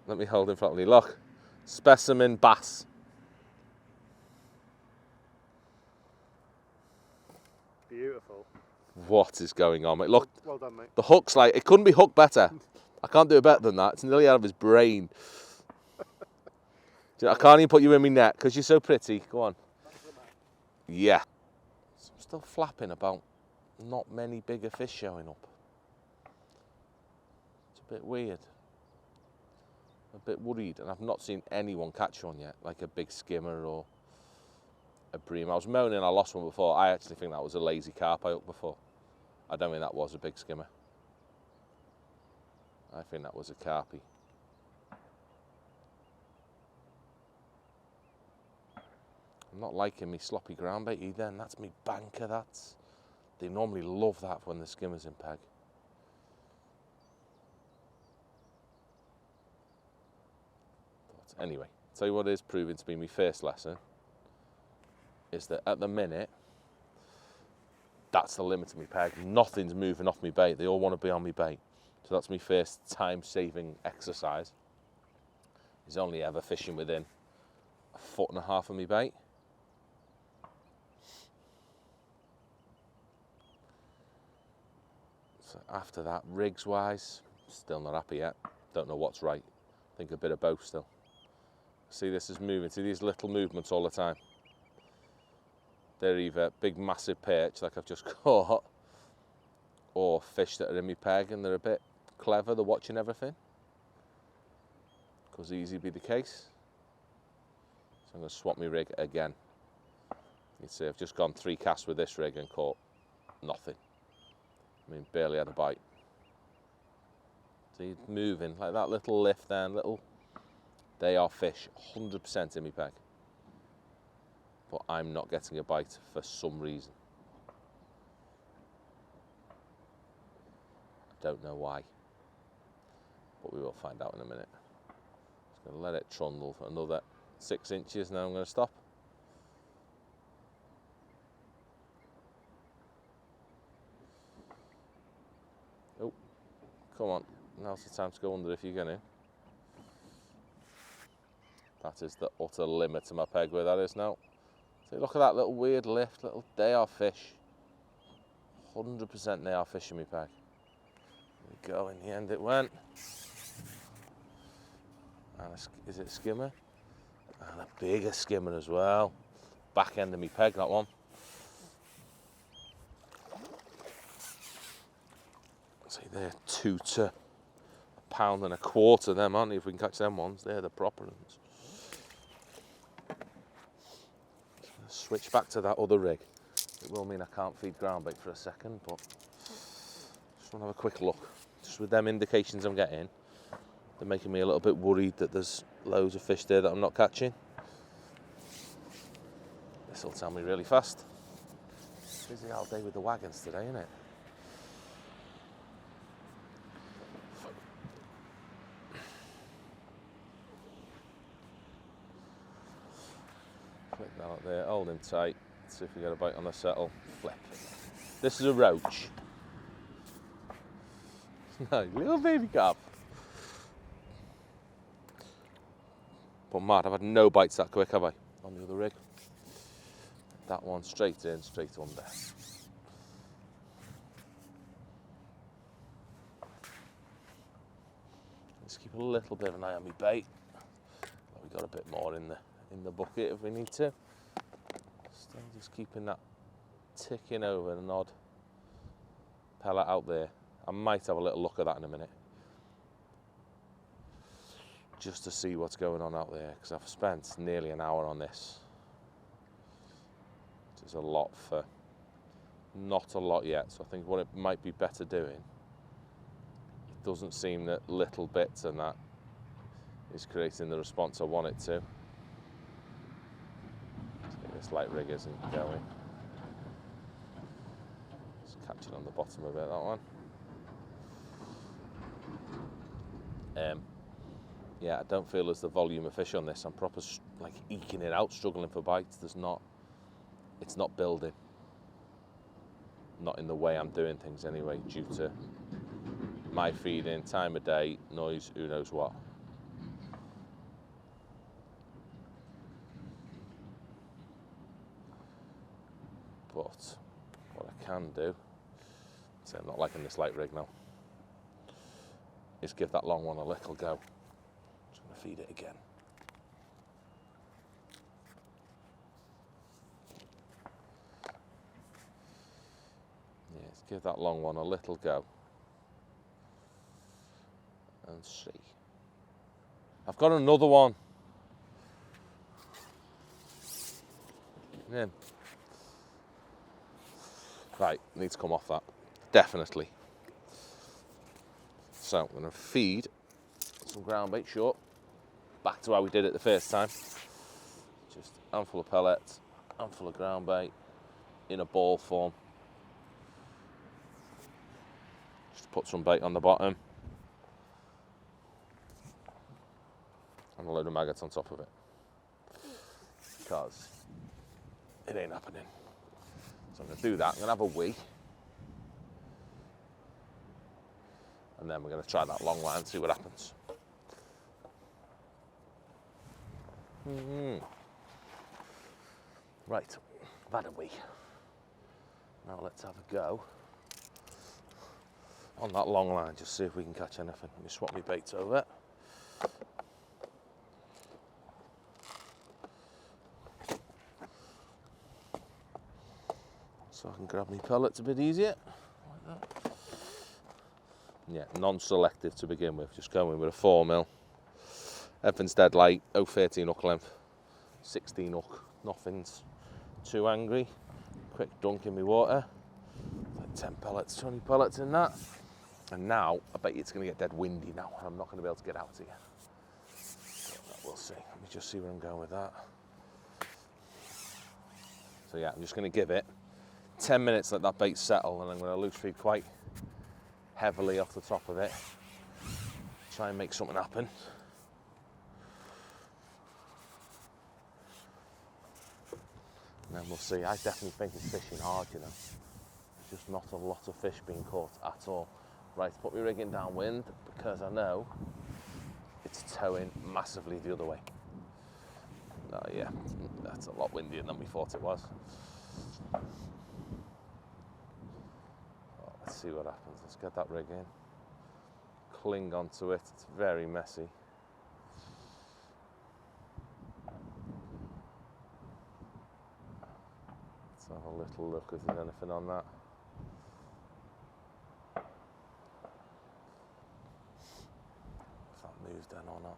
Let me hold in front of me. Look. Specimen bass. Beautiful. What is going on, mate? Look, well done, mate. The hook's like, it couldn't be hooked better. I can't do it better than that. It's nearly out of his brain. I can't even put you in my net because you're so pretty. Go on. Yeah. So I'm still flapping about not many bigger fish showing up. It's a bit weird. A bit worried, and I've not seen anyone catch one yet, like a big skimmer or a bream. I was moaning I lost one before. I actually think that was a lazy carp I hooked before. I don't think that was a big skimmer. I think that was a carpy. I'm not liking me sloppy ground bait either, and that's me banker. They normally love that when the skimmer's in peg. Anyway, tell you what is proving to be my first lesson is that at the minute, that's the limit of my peg. Nothing's moving off my bait. They all want to be on my bait. So that's my first time-saving exercise. Is only ever fishing within 1.5 foot of my bait. So after that, rigs-wise, still not happy yet. Don't know what's right. Think a bit of both still. See, this is moving. See these little movements all the time. They're either big, massive perch, like I've just caught, or fish that are in my peg and they're a bit clever. They're watching everything. Could easily be the case. So I'm going to swap my rig again. You see, I've just gone 3 casts with this rig and caught nothing. I mean, barely had a bite. See, moving like that little lift there, little. They are fish, 100% in my peg. But I'm not getting a bite for some reason. I don't know why. But we will find out in a minute. Just going to let it trundle for another 6 inches, now I'm going to stop. Oh, come on. Now's the time to go under if you're going to. That is the utter limit to my peg where that is now. See, look at that little weird lift, they are fish. 100% they are fish in my peg. There we go, in the end it went. And is it a skimmer? And a bigger skimmer as well. Back end of my peg, that one. See, they're 2 to £1.25 pounds, them, aren't they? If we can catch them ones, they're the proper ones. Switch back to that other rig. It will mean I can't feed ground bait for a second, but just want to have a quick look. Just with them indications I'm getting, they're making me a little bit worried that there's loads of fish there that I'm not catching. This will tell me really fast. Busy all day with the wagons today, isn't it? Flick that up there, hold him tight. See if we get a bite on the settle. Flip. This is a roach. No, little baby carp. But mad, I've had no bites that quick, have I? On the other rig. That one straight in, straight under. Let's keep a little bit of an eye on my bait. But we got a bit more in the bucket if we need to. Still just keeping that ticking over an odd pellet out there. I might have a little look at that in a minute. just to see what's going on out there, because I've spent nearly an hour on this. Which is a lot for not a lot yet, so I think what it might be better doing, it doesn't seem that little bits and that is creating the response I want it to. Let's get this light rig isn't going. Just catch it on the bottom of it, that one. Yeah, I don't feel as the volume of fish on this. I'm proper like eking it out, struggling for bites. It's not building. Not in the way I'm doing things anyway, due to my feeding, time of day, noise, who knows what. But what I can do, so I'm not liking this light rig now, is give that long one a little go. Just going to feed it again. Yes, give that long one a little go. And see. I've got another one. In. Right, needs to come off that. Definitely. So I'm going to feed some ground bait short. Back to how we did it the first time. Just a handful of pellets, handful of ground bait in a ball form. Just put some bait on the bottom. And a load of maggots on top of it. Because it ain't happening. So I'm going to do that. I'm going to have a wee. And then we're going to try that long line and see what happens. Right, I've had a wee. Now let's have a go on that long line, just see if we can catch anything. Let me swap my baits over. So I can grab my pellets a bit easier, like that. Yeah, non-selective to begin with, just going with a 4mm. Everything's dead light, 0.13 hook length, 16 hook, nothing's too angry. Quick dunk in my water, like 10 pellets, 20 pellets in that. And now, I bet you it's going to get dead windy now, and I'm not going to be able to get out again. But we'll see, let me just see where I'm going with that. So yeah, I'm just going to give it 10 minutes, let that bait settle, and I'm going to loose feed quite heavily off the top of it. Try and make something happen. And then we'll see. I definitely think it's fishing hard, you know. There's just not a lot of fish being caught at all. Right, put my rigging downwind because I know it's towing massively the other way. Oh yeah, that's a lot windier than we thought it was. Oh, let's see what happens. Let's get that rig in. Cling onto it. It's very messy. Let's have a little look if there's anything on that. If that moves then or not.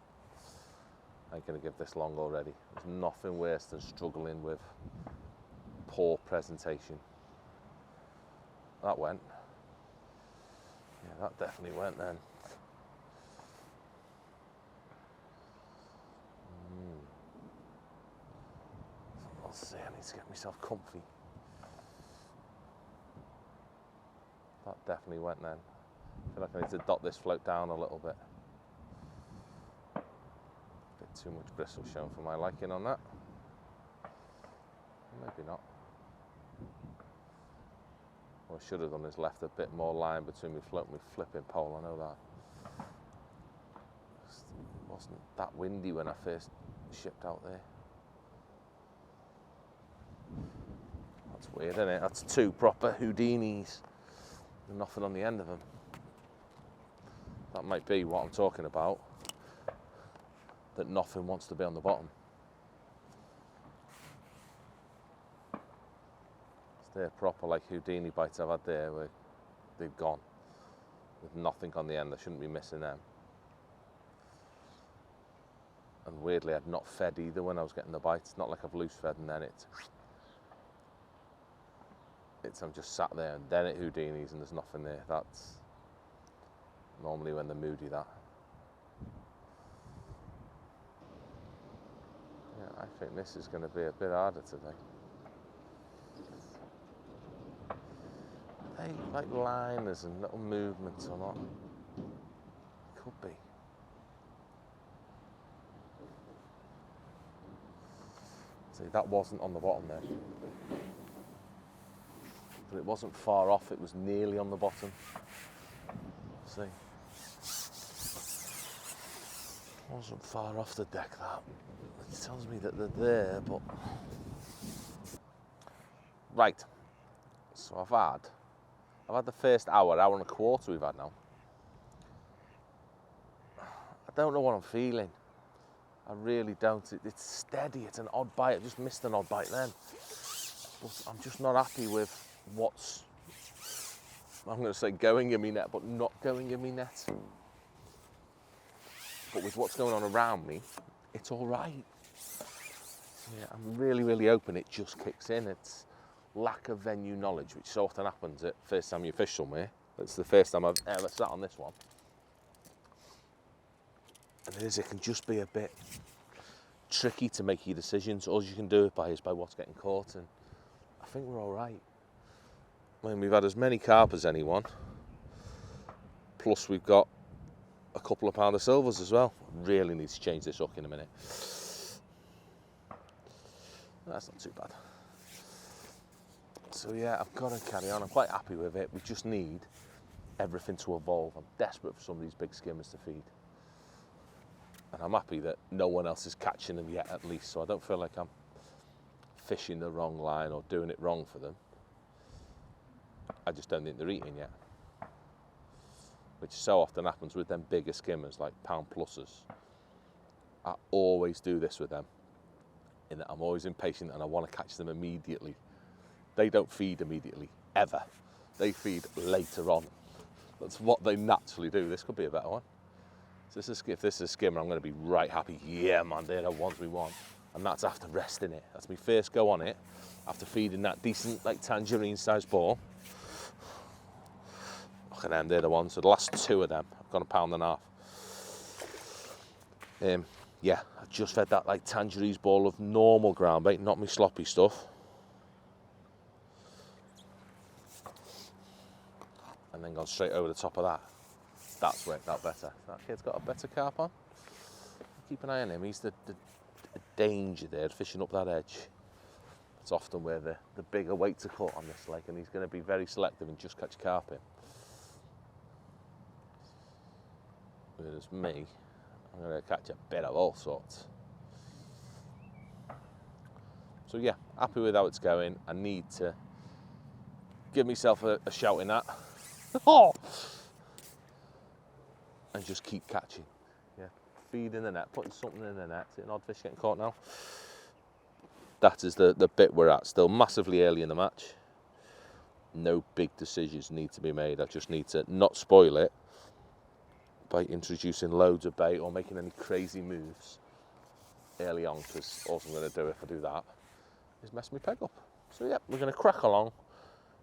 I'm going to give this long already. There's nothing worse than struggling with poor presentation. That went. Yeah, that definitely went then. I'll see, I need to get myself comfy. That definitely went then. I feel like I need to dot this float down a little bit. Too much bristle shown for my liking on that. Maybe not. What I should have done is left a bit more line between my float and my flipping pole, I know that. It wasn't that windy when I first shipped out there. That's weird, isn't it? That's two proper Houdinis and nothing on the end of them. That might be what I'm talking about. That nothing wants to be on the bottom. They're proper like Houdini bites I've had there where they've gone with nothing on the end. I shouldn't be missing them. weirdly, I'd not fed either when I was getting the bite. It's not like I've loose fed and then I'm just sat there and then it Houdinis and there's nothing there. That's normally when they're moody, that. Yeah, I think this is going to be a bit harder today. Are they like liners and little movements or not? Could be. See, that wasn't on the bottom there. But it wasn't far off, it was nearly on the bottom. See? Wasn't far off the deck, that. It tells me that they're there, but... Right. So I've had the first hour and a quarter we've had now. I don't know what I'm feeling. I really don't. It's steady, it's an odd bite. I just missed an odd bite then. But I'm just not happy with what's, I'm going to say going in me net, but not going in me net. But with what's going on around me, it's all right. Yeah, I'm really, really hoping it just kicks in. It's lack of venue knowledge, which so often happens at first time you fish somewhere. It's the first time I've ever sat on this one. And it can just be a bit tricky to make your decisions. All you can do it by is by what's getting caught, and I think we're all right. I mean, we've had as many carp as anyone, plus we've got a couple of pound of silvers as well. Really need to change this hook in a minute. That's not too bad. So yeah, I've got to carry on. I'm quite happy with it. We just need everything to evolve. I'm desperate for some of these big skimmers to feed. And I'm happy that no one else is catching them yet, at least, so I don't feel like I'm fishing the wrong line or doing it wrong for them. I just don't think they're eating yet. Which so often happens with them bigger skimmers, like pound pluses. I always do this with them, in that I'm always impatient and I want to catch them immediately. They don't feed immediately, ever. They feed later on. That's what they naturally do. This could be a better one. So if this is a skimmer, I'm going to be right happy. Yeah, man, they're the ones we want. And that's after resting it. That's my first go on it, after feeding that decent, like, tangerine-sized ball. Look at them, they're the ones. So the last two of them, I've got 1.5 pounds. Yeah, I just fed that, like, tangerine ball of normal ground bait, not my sloppy stuff. And then gone straight over the top of that. That's worked out better. That kid's got a better carp on. Keep an eye on him. He's the danger there, fishing up that edge. It's often where the bigger weights are caught on this lake, and he's going to be very selective and just catch carp in. Whereas me, I'm going to catch a bit of all sorts. So yeah, happy with how it's going. I need to give myself a shout in that. Oh! And just keep catching. Yeah, feeding the net, putting something in the net. Is it an odd fish getting caught now? That is the bit we're at. Still massively early in the match. No big decisions need to be made. I just need to not spoil it by introducing loads of bait or making any crazy moves early on, because all I'm going to do if I do that is mess my peg up. So yeah, we're going to crack along.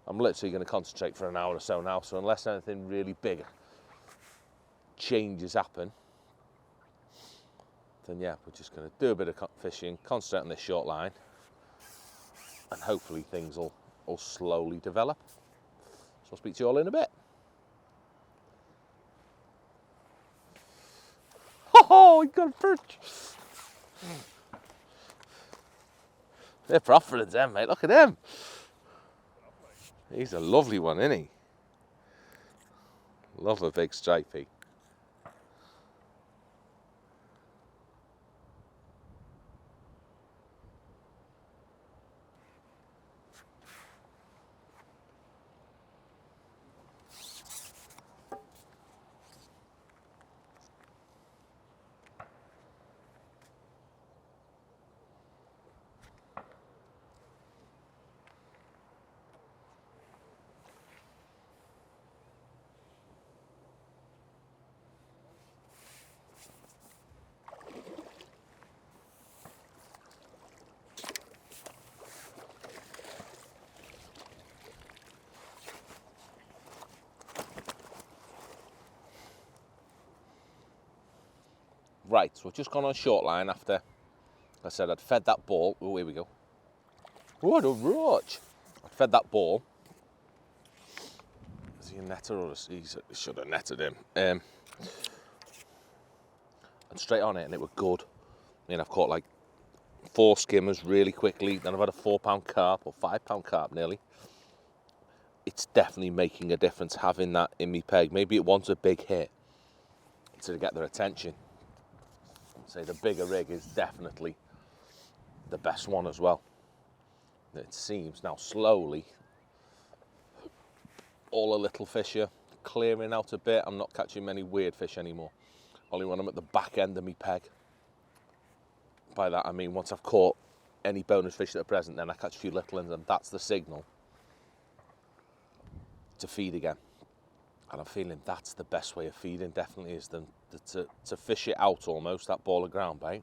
I'm literally going to concentrate for an hour or so now, so unless anything really big changes happen, then yeah, we're just going to do a bit of fishing, concentrate on this short line, and hopefully things will slowly develop. So I'll speak to you all in a bit. Oh, he got a perch! They're profiting them, mate. Look at him. He's a lovely one, isn't he? Love a big stripey. Right, so I've just gone on short line after I said I'd fed that ball. Oh, here we go. What a roach! I'd fed that ball. Is he a netter or he should have netted him? And straight on it, and it was good. I mean, I've caught like 4 skimmers really quickly. Then I've had a 4-pound carp or 5-pound carp nearly. It's definitely making a difference having that in me peg. Maybe it wants a big hit to get their attention. I'd say the bigger rig is definitely the best one as well. It seems now slowly all the little fish are clearing out a bit. I'm not catching many weird fish anymore. Only when I'm at the back end of me peg. By that I mean once I've caught any bonus fish that are present, then I catch a few little ones, and that's the signal to feed again. And I'm feeling that's the best way of feeding, definitely, is to fish it out almost, that ball of ground bait.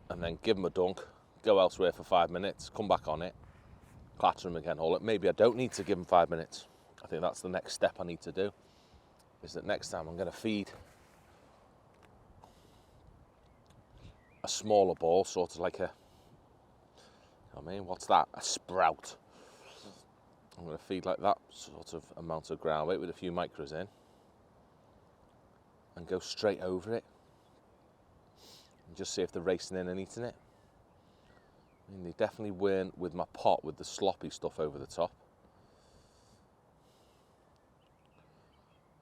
And then give them a dunk, go elsewhere for 5 minutes, come back on it, clatter them again, haul it. Maybe I don't need to give them 5 minutes. I think that's the next step I need to do, is that next time I'm going to feed a smaller ball, sort of like what's that? A sprout. I'm going to feed like that sort of amount of ground weight with a few micros in and go straight over it and just see if they're racing in and eating it. I mean, they definitely weren't with my pot with the sloppy stuff over the top,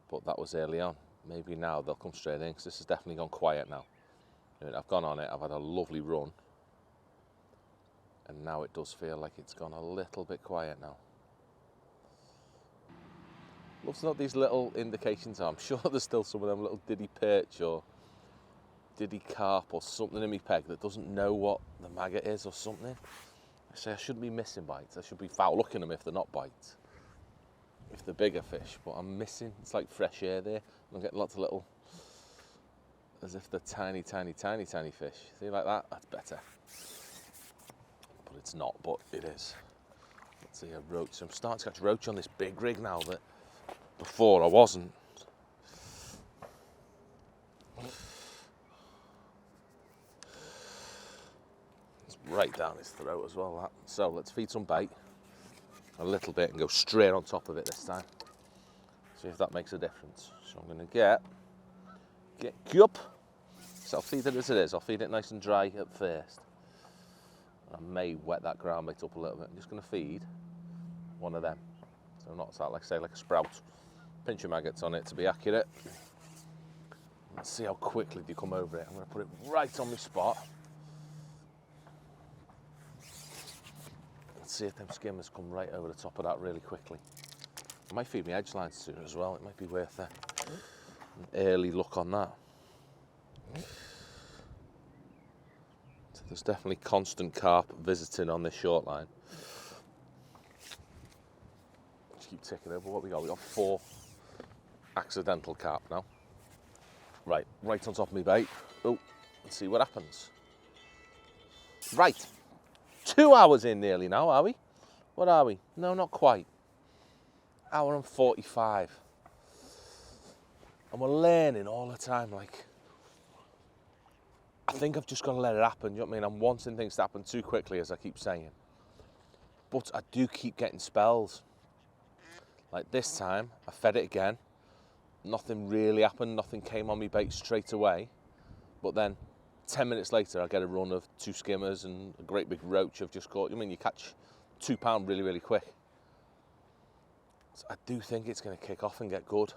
but that was early on. Maybe now they'll come straight in, because this has definitely gone quiet now. I mean, I've gone on it, I've had a lovely run, and now it does feel like it's gone a little bit quiet now. Love to know what these little indications are. I'm sure there's still some of them little diddy perch or diddy carp or something in me peg that doesn't know what the maggot is or something. I say I shouldn't be missing bites. I should be foul looking them if they're not bites, if they're bigger fish, but I'm missing. It's like fresh air there. I'm getting lots of little, as if they're tiny, tiny, tiny, tiny fish. See, like that? That's better. But it's not, but it is. Let's see a roach. So I'm starting to catch roach on this big rig now that before I wasn't. It's right down his throat as well, that. So let's feed some bait a little bit and go straight on top of it this time. See if that makes a difference. So I'm going to get cup. So I'll feed it as it is. I'll feed it nice and dry at first. I may wet that ground bait up a little bit. I'm just going to feed one of them. So not that, like say, like a sprout. Pinch of maggots on it to be accurate. Let's see how quickly they come over it. I'm going to put it right on my spot. Let's see if them skimmers come right over the top of that really quickly. I might feed me edge lines soon as well. It might be worth an early look on that. So there's definitely constant carp visiting on this short line. Just keep ticking over. What we got? We got 4 accidental carp now. Right on top of me bait. Oh, let's see what happens. Right, 2 hours in nearly now, are we? What are we? No, not quite. Hour and 45. And we're learning all the time, like, I think I've just got to let it happen, you know what I mean? I'm wanting things to happen too quickly, as I keep saying. But I do keep getting spells. Like this time, I fed it again. Nothing really happened, nothing came on me bait straight away. But then 10 minutes later, I get a run of 2 skimmers and a great big roach I've just caught. I mean, you catch 2 pound really, really quick. So I do think it's going to kick off and get good.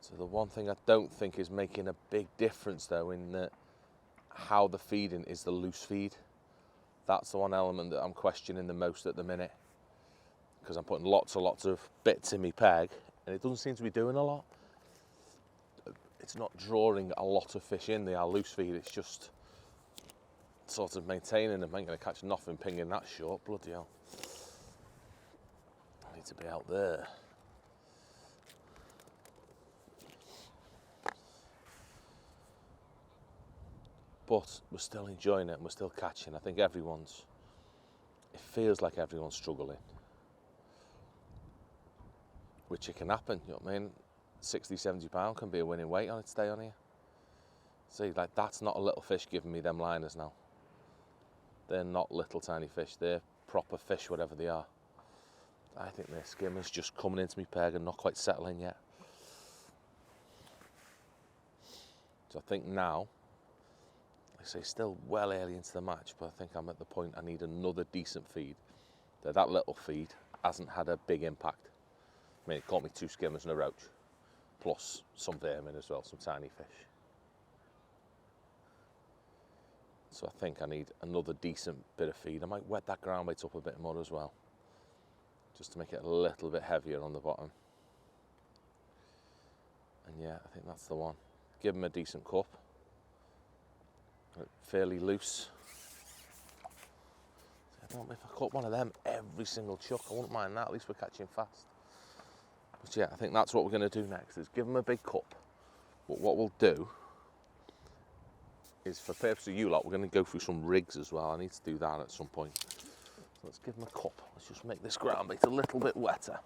So the one thing I don't think is making a big difference though in that how the feeding is the loose feed. That's the one element that I'm questioning the most at the minute. Because I'm putting lots of bits in me peg and it doesn't seem to be doing a lot. It's not drawing a lot of fish in the loose feed, it's just sort of maintaining them. I ain't going to catch nothing pinging that short, bloody hell. I need to be out there. But we're still enjoying it and we're still catching. I think it feels like everyone's struggling. which it can happen, you know what I mean? 60, 70 pound can be a winning weight on its day on here. See, like that's not a little fish giving me them liners now. They're not little tiny fish, they're proper fish, whatever they are. I think they're skimmers just coming into me peg and not quite settling yet. So I think now, like I say, still well early into the match, but I think I'm at the point I need another decent feed. That little feed hasn't had a big impact. I mean, it caught me 2 skimmers and a roach, plus some vermin as well, some tiny fish. So I think I need another decent bit of feed. I might wet that ground bait up a bit more as well, just to make it a little bit heavier on the bottom. And yeah, I think that's the one. Give them a decent cup, fairly loose. I don't know if I caught one of them every single chuck, I wouldn't mind that, at least we're catching fast. But yeah, I think that's what we're going to do next, is give them a big cup. But what we'll do is, for purpose of you lot, we're going to go through some rigs as well. I need to do that at some point. So let's give them a cup. Let's just make this ground bait a little bit wetter.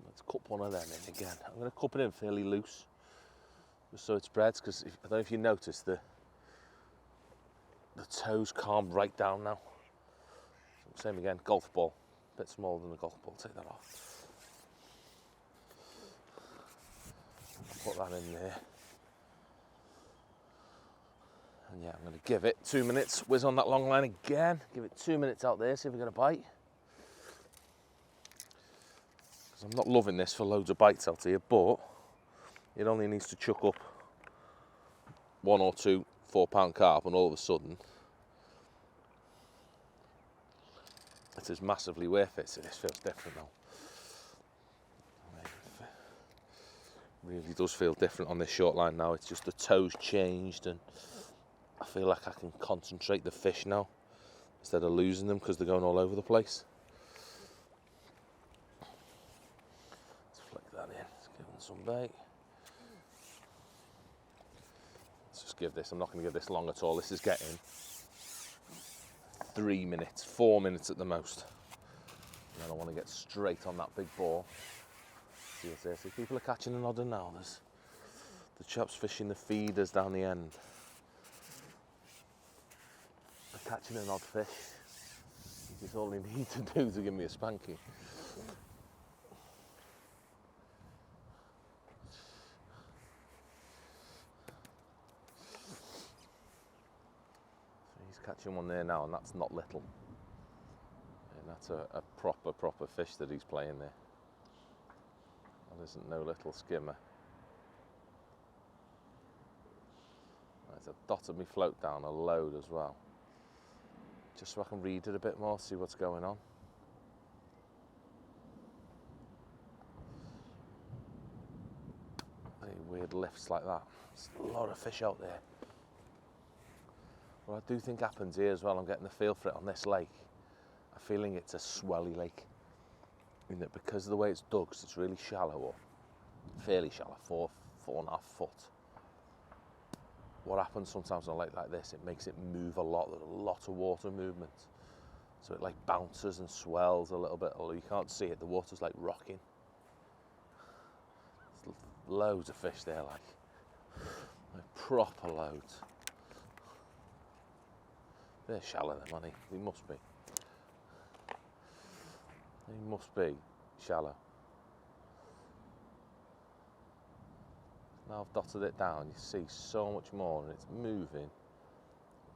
Let's cup one of them in again. I'm going to cup it in fairly loose, just so it spreads, because I don't know if you noticed, the toes calm right down now. So same again, golf ball. A bit smaller than a golf ball, take that off. Put that in there. And yeah, I'm going to give it 2 minutes, whiz on that long line again, give it 2 minutes out there, see if we get a bite. Because I'm not loving this for loads of bites out here, but it only needs to chuck up 1 or 2 4-pound carp, and all of a sudden it is massively worth it. So this feels different now. Really does feel different on this short line now. It's just the toes changed, and I feel like I can concentrate the fish now instead of losing them because they're going all over the place. Let's flick that in, let's give them some bait. Let's just give this, I'm not going to give this long at all. This is getting 3 minutes, 4 minutes at the most. And then I want to get straight on that big ball. See what's there. See, people are catching an odder now. There's the chaps fishing the feeders down the end. They're catching an odd fish. It's all they need to do to give me a spanking. So he's catching one there now, and that's not little. And that's a proper fish that he's playing there. That isn't no little skimmer. Right, I've dotted me float down a load as well, just so I can read it a bit more, see what's going on. Any weird lifts like that. There's a lot of fish out there. What I do think happens here as well, I'm getting the feel for it on this lake. I'm feeling it's a swelly lake. In that because of the way it's dug, it's really shallow, or fairly shallow, 4.5 foot. What happens sometimes on a lake like this, it makes it move a lot. There's a lot of water movement, so it like bounces and swells a little bit. Although you can't see it, the water's like rocking. There's loads of fish there, like proper loads. They're shallow then, aren't they? They must be. They must be shallow. Now I've dotted it down, you see so much more, and it's moving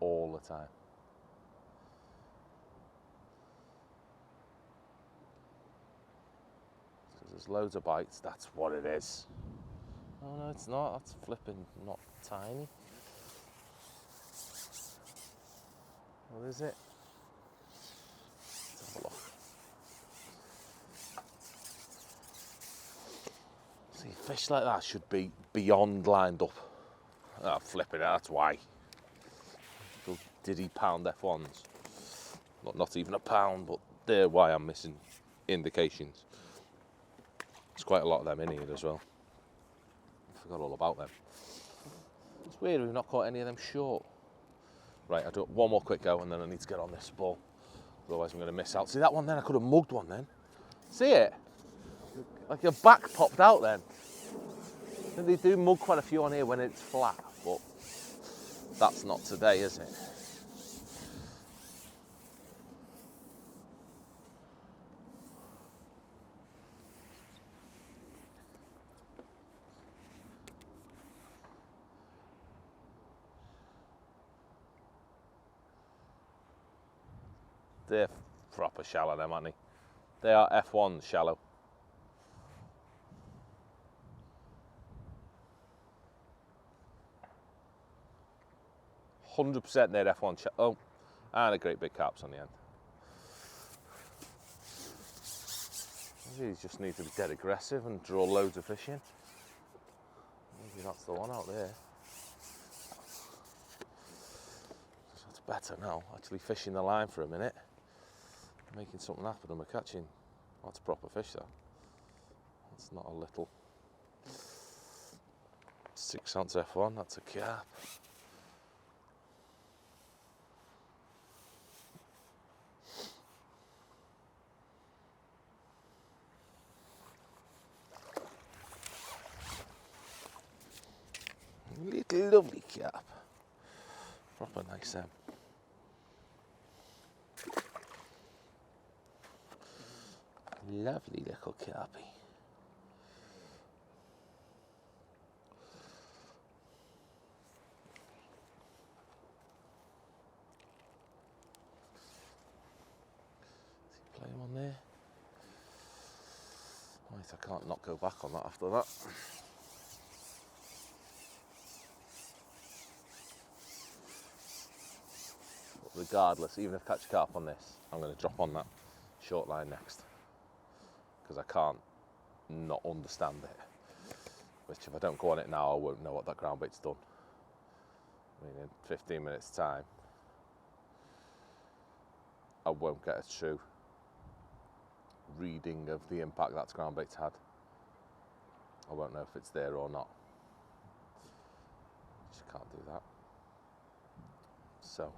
all the time. So there's loads of bites, that's what it is. Oh no, it's not, that's flipping not tiny. What is it? Let's have a look. See, fish like that should be beyond lined up. Oh, flipping it, that's why. Little diddy pound F1s. Not even a pound, but they're why I'm missing indications. There's quite a lot of them in here as well. I forgot all about them. It's weird we've not caught any of them short. Right, I'll do one more quick go and then I need to get on this ball. Otherwise I'm going to miss out. See that one then? I could have mugged one then. See it? Like your back popped out then. And they do mug quite a few on here when it's flat, but that's not today, is it? They're proper shallow, them, aren't they? They are F1 shallow. %, they're F1 shallow. Oh, and a great big carps on the end. Maybe these just need to be dead aggressive and draw loads of fish in. Maybe that's the one out there. That's better now, actually fishing the line for a minute. Making something happen and we're catching. That's proper fish though. That's not a little 6 ounce F1, that's a carp. Little lovely carp. Proper nice them. Lovely little carpy. Is he playing on there? Right, I can't not go back on that after that. But regardless, even if I catch a carp on this, I'm going to drop on that short line next. Because I can't not understand it. Which if I don't go on it now, I won't know what that ground bait's done. I mean, in 15 minutes time, I won't get a true reading of the impact that ground bait's had. I won't know if it's there or not. Just can't do that. So,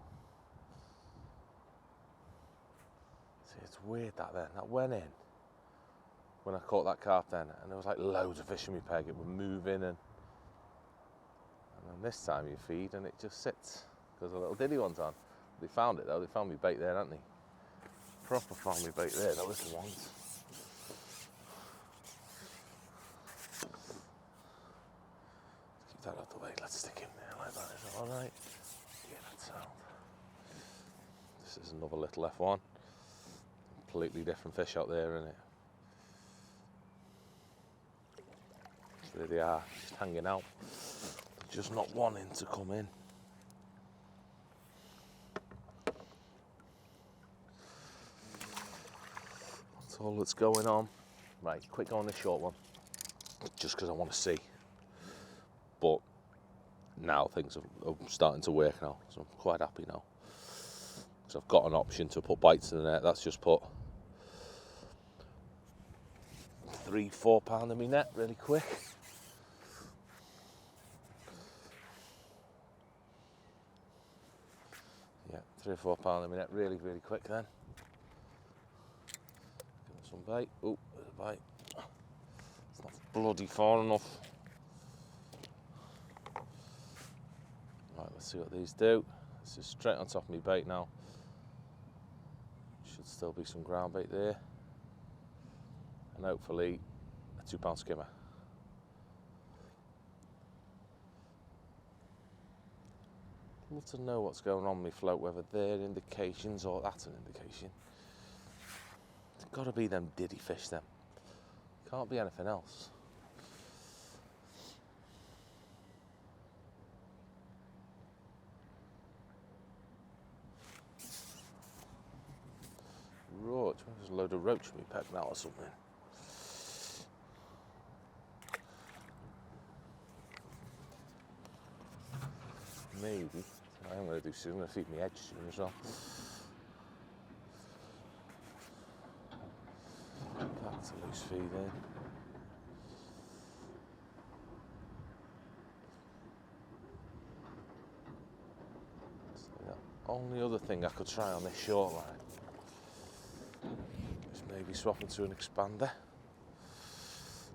see, it's weird that then, that went in. When I caught that carp then, and there was like loads of fish in my peg, it would move in, and then this time you feed and it just sits, because the little diddy one's on. They found it though, they found me bait there, haven't they? Proper found me bait there, the little ones. Let's keep that out the way, let's stick in there like that, is that alright? Yeah, that's sound. This is another little F1. Completely different fish out there, isn't it? There they are, just hanging out, just not wanting to come in. That's all that's going on. Right, quick go on this short one, just because I want to see. But now things are starting to work now, so I'm quite happy now. So I've got an option to put bites in the net. That's just put 3-4 pound in my net really quick. Yeah, 3 or 4 pound in my net really, really quick then. Give it some bait. Oh, there's a bite. It's not bloody far enough. Right, let's see what these do. This is straight on top of my bait now. Should still be some ground bait there. And hopefully a 2 pound skimmer. I'd love to know what's going on with my float, whether they're indications or that's an indication. It's got to be them diddy fish then. Can't be anything else. Roach, there's a load of roach in my peg now or something. Maybe. I'm going to do soon. I'm going to feed my edge soon as well. That's a loose feed in. So the only other thing I could try on this short line is maybe swapping to an expander.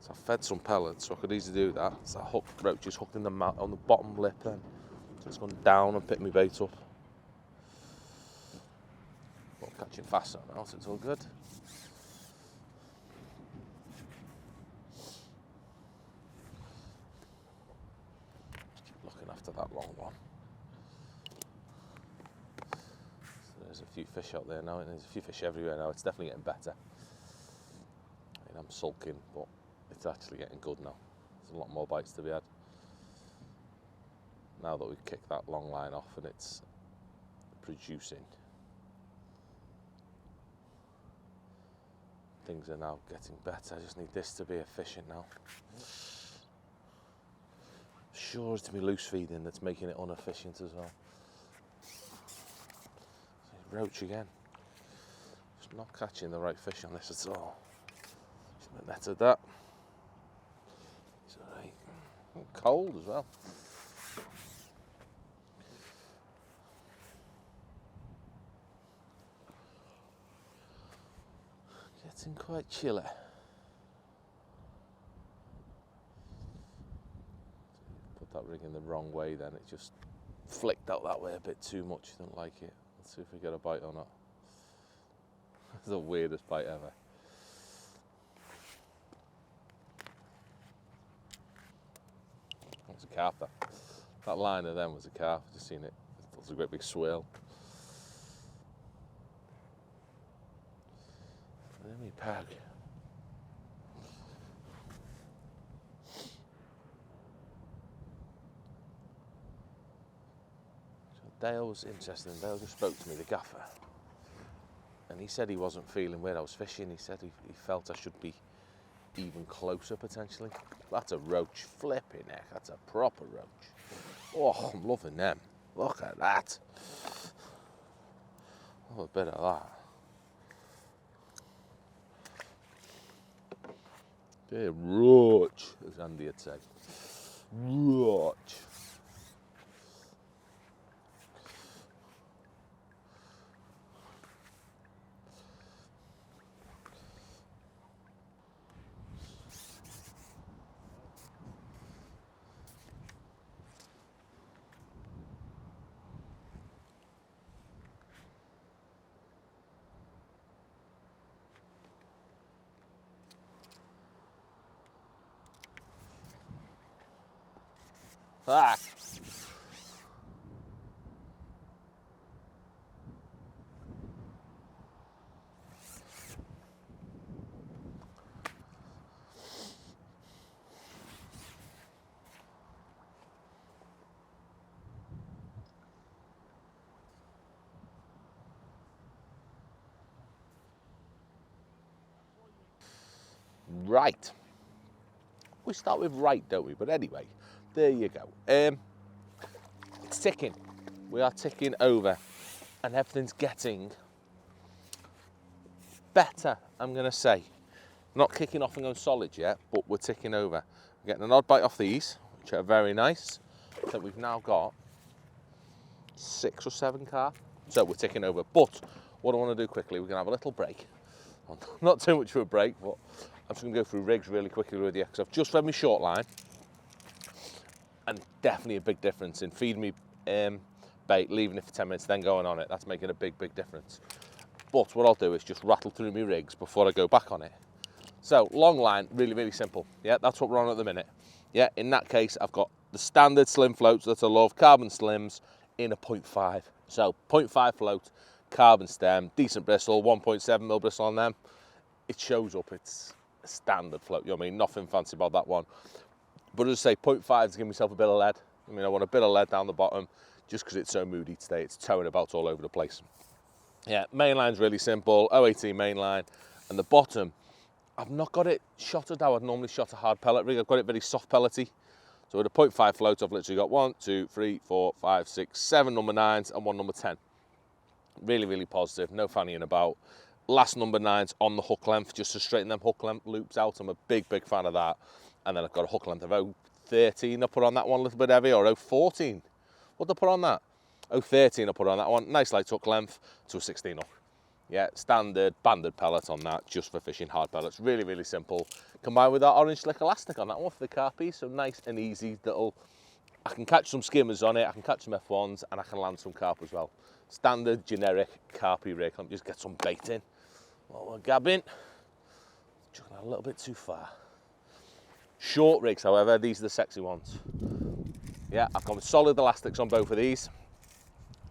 So I fed some pellets, so I could easily do that. So that roach is hooked in the on the bottom lip then. So it's gone down and picked my bait up. But I'm catching faster now, so it's all good. Just keep looking after that long one. So there's a few fish out there now, and there's a few fish everywhere now. It's definitely getting better. I mean, I'm sulking, but it's actually getting good now. There's a lot more bites to be had. Now that we've kicked that long line off and it's producing. Things are now getting better. I just need this to be efficient now. Sure, it's to be loose feeding that's making it inefficient as well. Roach again. Just not catching the right fish on this at all. Shouldn't have netted that. It's alright. Cold as well. Getting quite chilly. Put that rig in the wrong way then, it just flicked out that way a bit too much. Don't like it. Let's see if we get a bite or not. It's the weirdest bite ever. It's a carp. That line of them was a carp. Just seen it. It was a great big swirl. Let me pack. So Dale was interesting. Dale just spoke to me, the gaffer, and he said he wasn't feeling where I was fishing. He said he felt I should be even closer potentially. That's a roach, flipping heck. That's a proper roach. Oh, I'm loving them. Look at that. Oh, a bit of that. Yeah, roach, as Andy had said. Roach. Ah. Right. We start with right, don't we? But anyway, there you go. It's ticking. We are ticking over, and everything's getting better, I'm going to say. Not kicking off and going solid yet, but we're ticking over. We're getting an odd bite off these, which are very nice. So we've now got 6 or 7 carp. So we're ticking over. But what I want to do quickly, we're going to have a little break. Not too much of a break, but I'm just going to go through rigs really quickly with you, because I've just fed me short line. And definitely a big difference in feeding me bait, leaving it for 10 minutes, then going on it. That's making a big, big difference. But what I'll do is just rattle through my rigs before I go back on it. So, long line, really, really simple. Yeah, that's what we're on at the minute. Yeah, in that case, I've got the standard slim floats that I love, carbon slims in a 0.5. So, 0.5 float, carbon stem, decent bristle, 1.7mm bristle on them. It shows up, it's a standard float, you know what I mean? Nothing fancy about that one. But as I say, 0.5 to give myself a bit of lead. I mean, I want a bit of lead down the bottom just because it's so moody today. It's towing about all over the place. Yeah, main line's really simple, 018 main line. And the bottom, I've not got it shotted how I'd normally shot a hard pellet rig. I've got it very soft pellety. So with a 0.5 float, I've literally got 1, 2, 3, 4, 5, 6, 7 number 9s and 1 number 10. Really, really positive, no fannying about. Last number 9's on the hook length, just to straighten them hook length loops out. I'm a big, big fan of that. And then I've got a hook length of 013 I put on that one, a little bit heavy, or 014. What did I put on that? 013 I put on that one. Nice light hook length to a 16 hook. Yeah, standard banded pellet on that, just for fishing hard pellets. Really, really simple. Combined with that orange slick elastic on that one for the carpy, so nice and easy. I can catch some skimmers on it, I can catch some F1s, and I can land some carp as well. Standard, generic carpy rig. Let me just get some bait in while we're gabbing. Chucking a little bit too far. Short rigs, however, these are the sexy ones. Yeah, I've gone with solid elastics on both of these,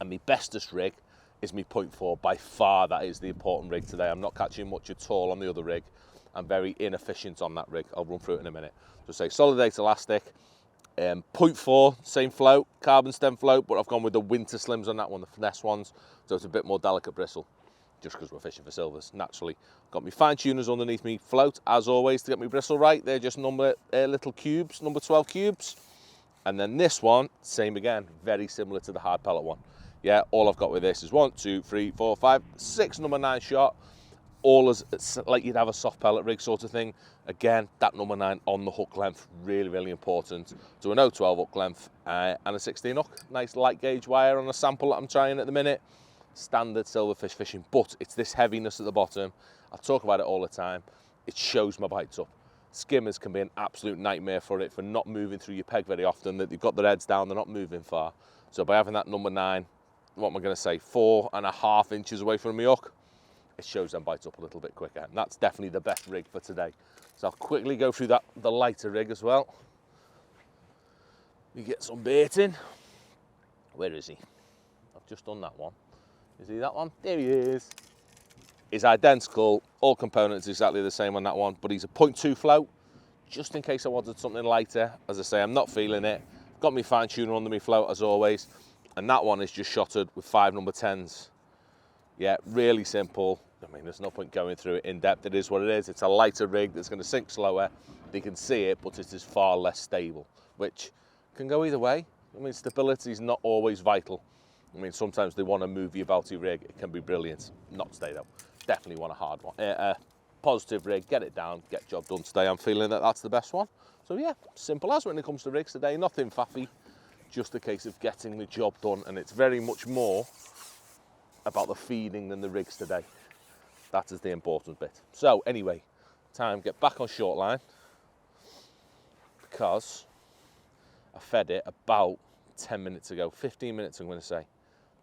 and my bestest rig is my 0.4. By far, that is the important rig today. I'm not catching much at all on the other rig. I'm very inefficient on that rig. I'll run through it in a minute. So say solid 8 elastic, 0.4, same float, carbon stem float, but I've gone with the winter slims on that one, the finesse ones, so it's a bit more delicate bristle, just because we're fishing for silvers, naturally. Got my fine tuners underneath me float, as always, to get my bristle right. They're just little cubes, number 12 cubes. And then this one, same again, very similar to the hard pellet one. Yeah, all I've got with this is 1, 2, 3, 4, 5, 6 number 9 shot, all as like you'd have a soft pellet rig sort of thing. Again, that number 9 on the hook length, really, really important. So an 012 hook length and a 16 hook. Nice light gauge wire on a sample that I'm trying at the minute. Standard silverfish fishing, but it's this heaviness at the bottom. I talk about it all the time. It shows my bites up. Skimmers can be an absolute nightmare for it, for not moving through your peg very often, that they've got their heads down, they're not moving far. So by having that number 9, what am I going to say, 4.5 inches away from my hook, it shows them bites up a little bit quicker. And that's definitely the best rig for today. So I'll quickly go through the lighter rig as well. You get some bait in. Where is he? I've just done that one. You see that one? There he is. He's identical, all components exactly the same on that one, but he's a 0.2 float, just in case I wanted something lighter. As I say, I'm not feeling it. Got me fine tuner under my float as always, and that one is just shotted with 5 number 10s. Yeah, really simple. I mean, there's no point going through it in depth. It is what it is. It's a lighter rig that's going to sink slower. They can see it, but it is far less stable, which can go either way. I mean, stability is not always vital. I mean, sometimes they want to move you about your rig. It can be brilliant. Not stay though. Definitely want a hard one. Positive rig, get it down, get job done today. I'm feeling that that's the best one. So yeah, simple as when it comes to rigs today. Nothing faffy, just a case of getting the job done. And it's very much more about the feeding than the rigs today. That is the important bit. So anyway, time to get back on short line, because I fed it about 10 minutes ago, 15 minutes I'm going to say,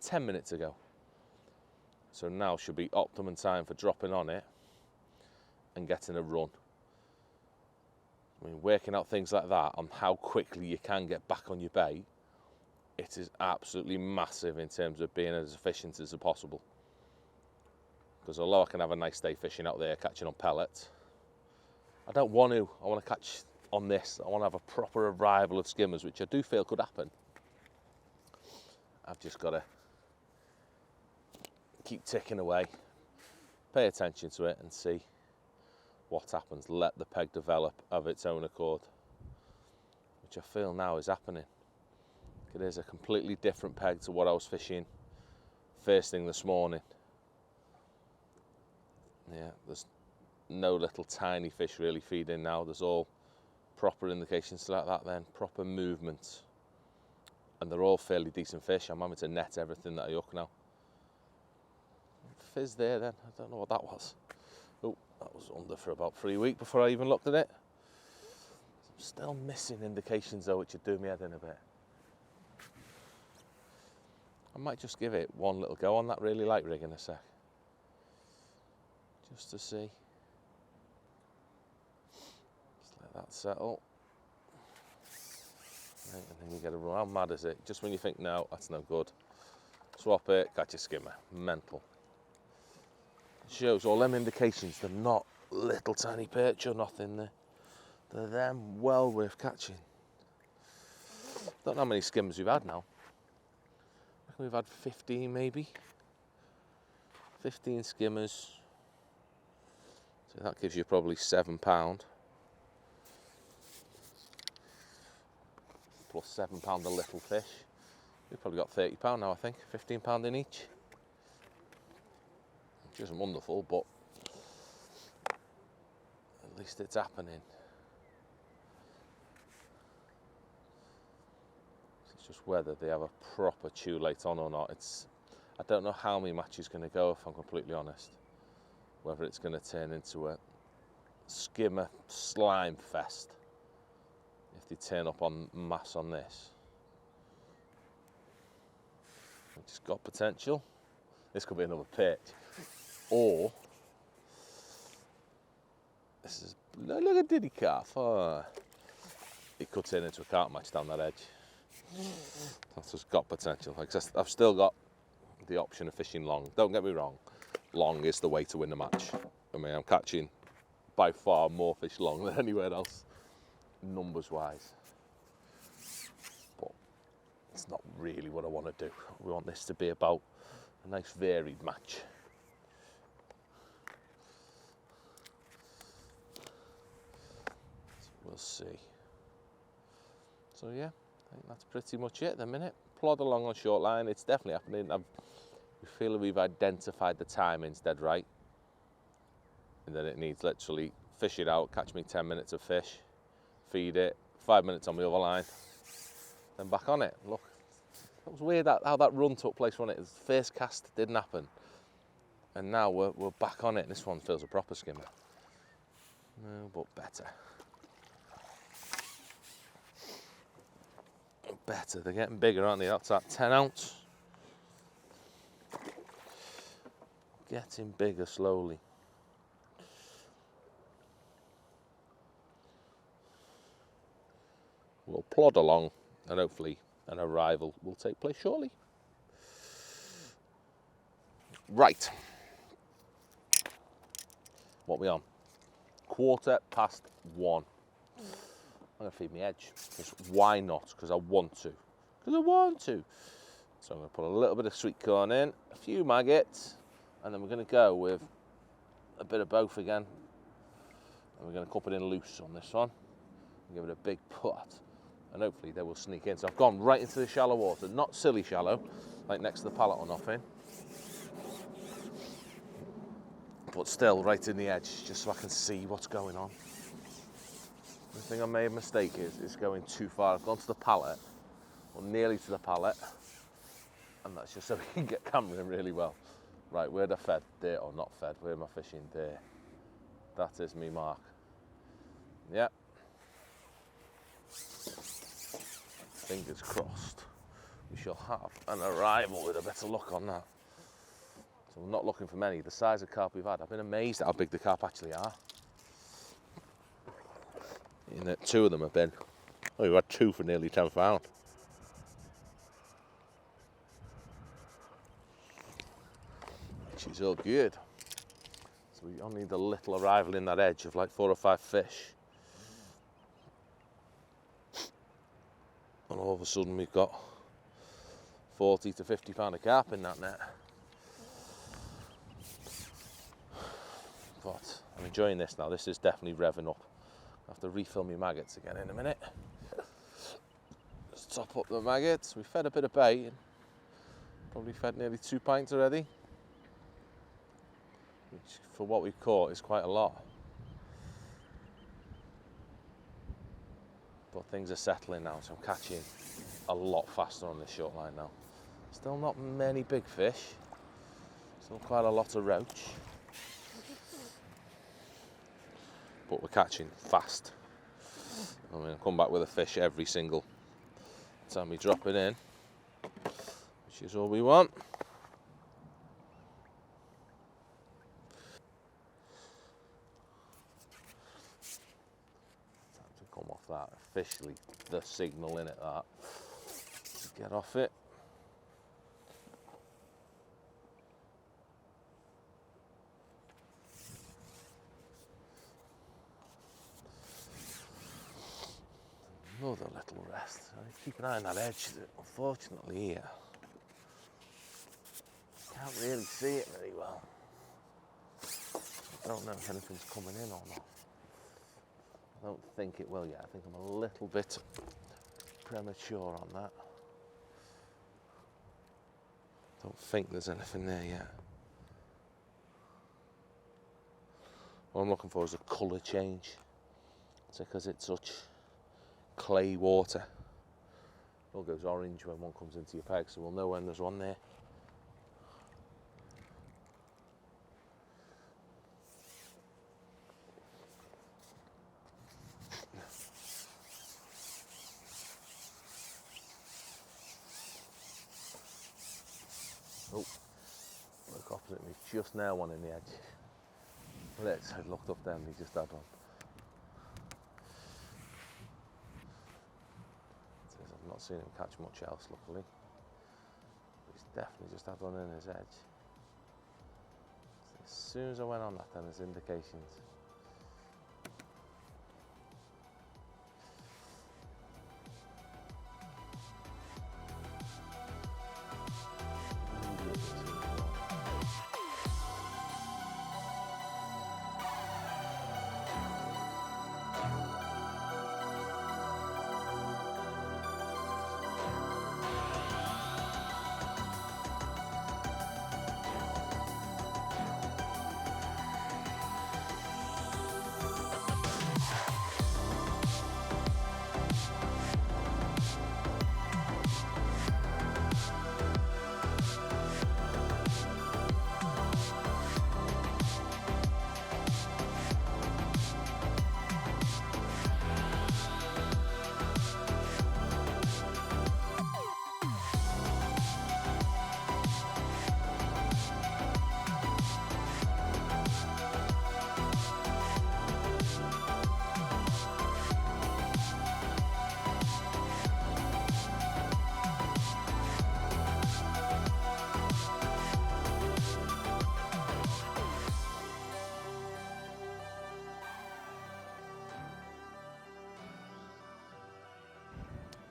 10 minutes ago. So now should be optimum time for dropping on it and getting a run. I mean, working out things like that on how quickly you can get back on your bait, it is absolutely massive in terms of being as efficient as possible. Because although I can have a nice day fishing out there, catching on pellets, I don't want to. I want to catch on this. I want to have a proper arrival of skimmers, which I do feel could happen. I've just got to keep ticking away, pay attention to it and see what happens. Let the peg develop of its own accord, which I feel now is happening. It is a completely different peg to what I was fishing first thing this morning. Yeah, there's no little tiny fish really feeding now. There's all proper indications like that then, proper movement. And they're all fairly decent fish. I'm having to net everything that I hook now. Fizz there then, I don't know what that was. Oh, that was under for about 3 weeks before I even looked at it. I'm still missing indications though, which would do me head in a bit. I might just give it one little go on that really light rig in a sec, just to see. Just let that settle. Right, and then you get a run. How mad is it? Just when you think, no, that's no good, swap it, catch a skimmer. Mental. Shows all them indications. They're not little tiny perch or nothing. They're them well worth catching. Don't know how many skimmers we've had now. I reckon we've had 15 maybe. 15 skimmers. So that gives you probably £7. Plus £7 a little fish. We've probably got £30 now, I think. £15 in each. Which isn't wonderful, but at least it's happening. It's just whether they have a proper chew late on or not. I don't know how my match is going to go, if I'm completely honest. Whether it's going to turn into a skimmer slime fest if they turn up on mass on this. It's got potential. This could be another pitch. Or this is, look at Diddy Calf. Oh, it could turn into a cart match down that edge. That's just got potential. I've still got the option of fishing long. Don't get me wrong, long is the way to win the match. I mean, I'm catching by far more fish long than anywhere else, numbers wise. But it's not really what I want to do. We want this to be about a nice varied match. So we'll see. So yeah, I think that's pretty much it at the minute. Plod along on short line, it's definitely happening. We feel we've identified the timings dead right. And then it needs literally fish it out, catch me 10 minutes of fish, feed it, 5 minutes on the other line, then back on it. Look, that was weird how that run took place, wasn't it? The first cast didn't happen. And now we're back on it. This one feels a proper skimmer. No, but better. Better, they're getting bigger, aren't they? That's that 10 ounce. Getting bigger slowly. We'll plod along and hopefully an arrival will take place shortly. Right. What are we on? 1:15. I'm going to feed my edge. Because why not? Because I want to. Because I want to. So I'm going to put a little bit of sweet corn in, a few maggots, and then we're going to go with a bit of both again. And we're going to cup it in loose on this one. And give it a big pot. And hopefully they will sneak in. So I've gone right into the shallow water. Not silly shallow, like next to the pallet or nothing. But still right in the edge, just so I can see what's going on. The thing I made a mistake is going too far. I've gone to the pallet, or nearly to the pallet, and that's just so we can get camera in really well. Right, where'd I fed? There, or not fed, where am I fishing? There. That is me mark. Yep. Fingers crossed. We shall have an arrival with a better luck on that. So I'm not looking for many. The size of carp we've had, I've been amazed at how big the carp actually are. In that 2 of them have been. Oh, we've had 2 for nearly 10 pounds. Which is all good. So we only need a little arrival in that edge of like 4 or 5 fish. And all of a sudden we've got 40 to 50 pound of carp in that net. But I'm enjoying this now. This is definitely revving up. I have to refill my maggots again in a minute. Just top up the maggots. We fed a bit of bait. Probably fed nearly 2 pints already. Which for what we've caught is quite a lot. But things are settling now, so I'm catching a lot faster on this short line now. Still not many big fish. Still quite a lot of roach. But we're catching fast. I mean, I come back with a fish every single time we drop it in, which is all we want. Time to come off that. Officially, the signal in it that. Get off it. Another little rest. Keep an eye on that edge. Unfortunately here, can't really see it very well. I don't know if anything's coming in or not. I don't think it will yet. I think I'm a little bit premature on that. Don't think there's anything there yet. What I'm looking for is a colour change. It's because it's such clay water. It all goes orange when one comes into your peg, so we'll know when there's one there. Oh, look opposite me, just now one in the edge. Let's I looked up then, he just had one. I've not seen him catch much else, luckily. But he's definitely just had one in his edge. So as soon as I went on that, then there's indications.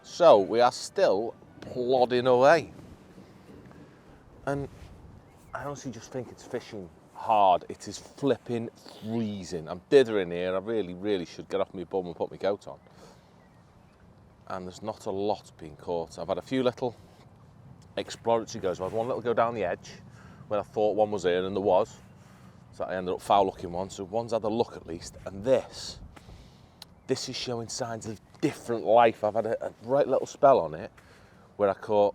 So we are still plodding away, and I honestly just think it's fishing hard. It is flipping freezing. I'm dithering here. I really should get off my bum and put my coat on. And there's not a lot being caught. I've had a few little exploratory goes. I had one little go down the edge when I thought one was here, and there was. So I ended up foul looking one. So one's had a look at least, and this is showing signs of different life. I've had a right little spell on it where I caught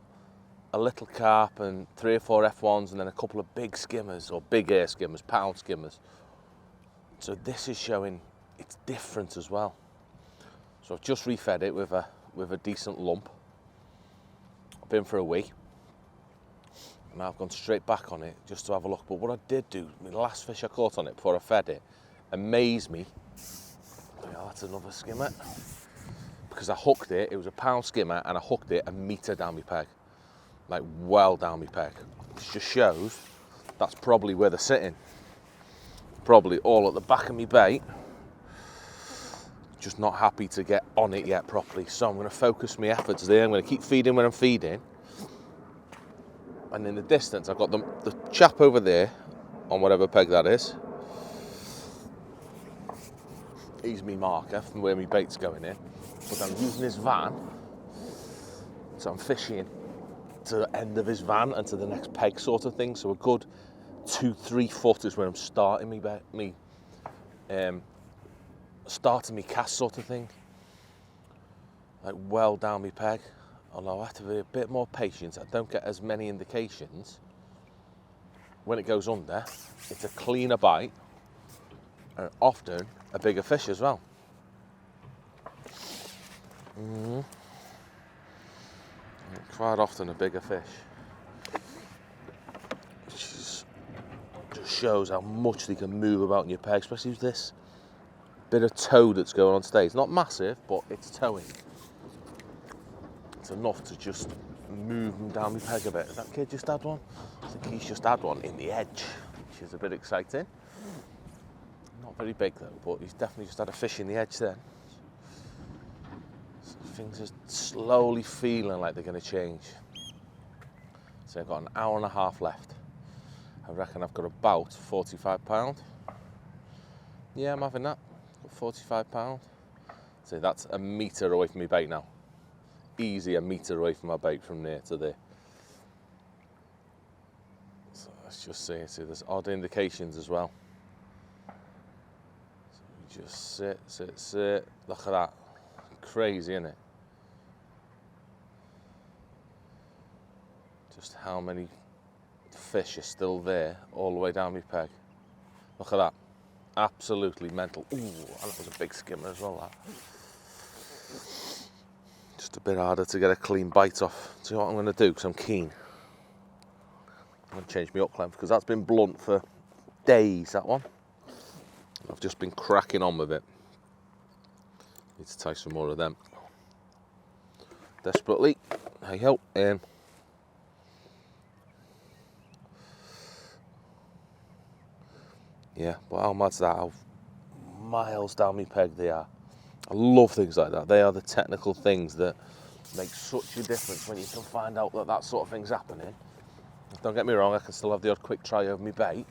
a little carp and 3 or 4 F1s and then a couple of big skimmers, or big air skimmers, pound skimmers. So this is showing it's different as well. So I've just refed it with a decent lump. I've been for a week. And I've gone straight back on it just to have a look. But what I did do, the last fish I caught on it before I fed it, amazed me. Yeah, that's another skimmer. Because I hooked it, it was a pound skimmer, and I hooked it a metre down my peg. Like well down my peg. Which just shows that's probably where they're sitting. Probably all at the back of my bait. Just not happy to get on it yet properly. So I'm going to focus my efforts there. I'm going to keep feeding when I'm feeding. And in the distance, I've got the chap over there on whatever peg that is. He's my marker from where my bait's going in. But I'm using his van, so I'm fishing to the end of his van and to the next peg sort of thing. So a good 2-3 foot is where I'm starting starting me cast sort of thing. Like well down my peg. Although I have to be a bit more patient. I don't get as many indications. When it goes under, it's a cleaner bite and often a bigger fish as well. Quite often a bigger fish, which just shows how much they can move about in your peg, especially with this bit of toe that's going on today. It's not massive, but it's towing. It's enough to just move them down my peg a bit. Has that kid just had one? I think he's just had one in the edge, which is a bit exciting. Not very big though, but he's definitely just had a fish in the edge then. Things are slowly feeling like they're going to change. So I've got an hour and a half left. I reckon I've got about £45. Yeah, I'm having that. £45. So that's a metre away from my bait now. Easy, a metre away from my bait from there to there. So let's just see there's odd indications as well. So we just sit. Look at that. Crazy, isn't it? Just how many fish are still there all the way down my peg. Look at that. Absolutely mental. Ooh, and that was a big skimmer as well, that. Just a bit harder to get a clean bite off. See what I'm going to do, because I'm keen. going to change my hook length because that's been blunt for days, that one. I've just been cracking on with it. Need to tie some more of them. Desperately. Hey ho. Yeah, but how mad's that? How miles down my peg they are. I love things like that. They are the technical things that make such a difference when you can find out that that sort of thing's happening. Don't get me wrong, I can still have the odd quick try over my bait.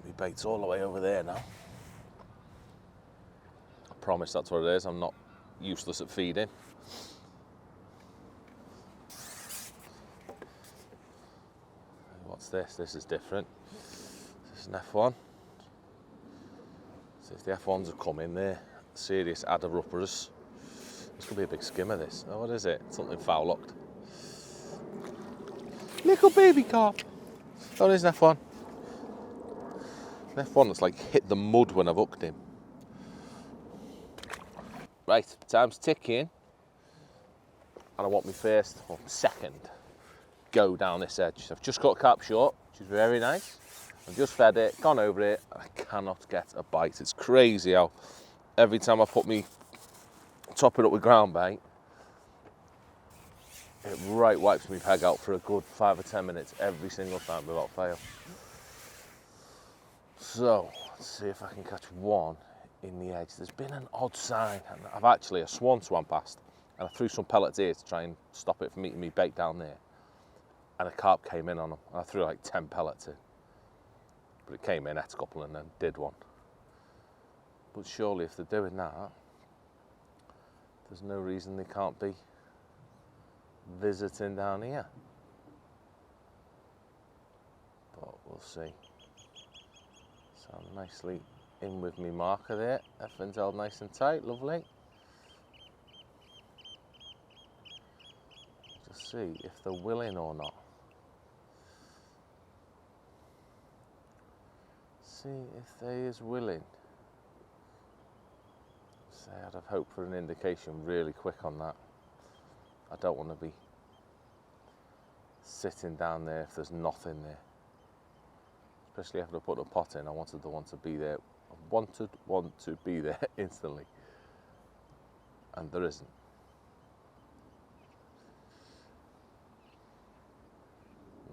My bait's all the way over there now. I promise that's what it is. I'm not useless at feeding. What's this? This is different. This is an F1. So if the F1s have come in there, serious adder-uppers. This could be a big skimmer, this. Oh, what is it? Something foul-locked. Little baby carp. Oh, there's an F1. An F1 that's like hit the mud when I've hooked him. Right, time's ticking. And I want my first, or second, go down this edge. So I've just got a carp short, which is very nice. I've just fed it, gone over it, and I cannot get a bite. It's crazy how every time I put me, top it up with ground bait, it right wipes me peg out for a good 5 or 10 minutes every single time without fail. So, let's see if I can catch one in the edge. There's been an odd sign, and a swan swam past, and I threw some pellets here to try and stop it from eating me bait down there. And a carp came in on them, and I threw like 10 pellets in. But it came in, ate a couple, and then did one. But surely if they're doing that, there's no reason they can't be visiting down here. But we'll see. So I'm nicely in with me marker there. Everything's held nice and tight, lovely. Just see if they're willing or not. See if they is willing. So I'd have hoped for an indication really quick on that. I don't want to be sitting down there if there's nothing there. Especially after I put the pot in, I wanted the one to be there. I wanted one to be there instantly. And there isn't.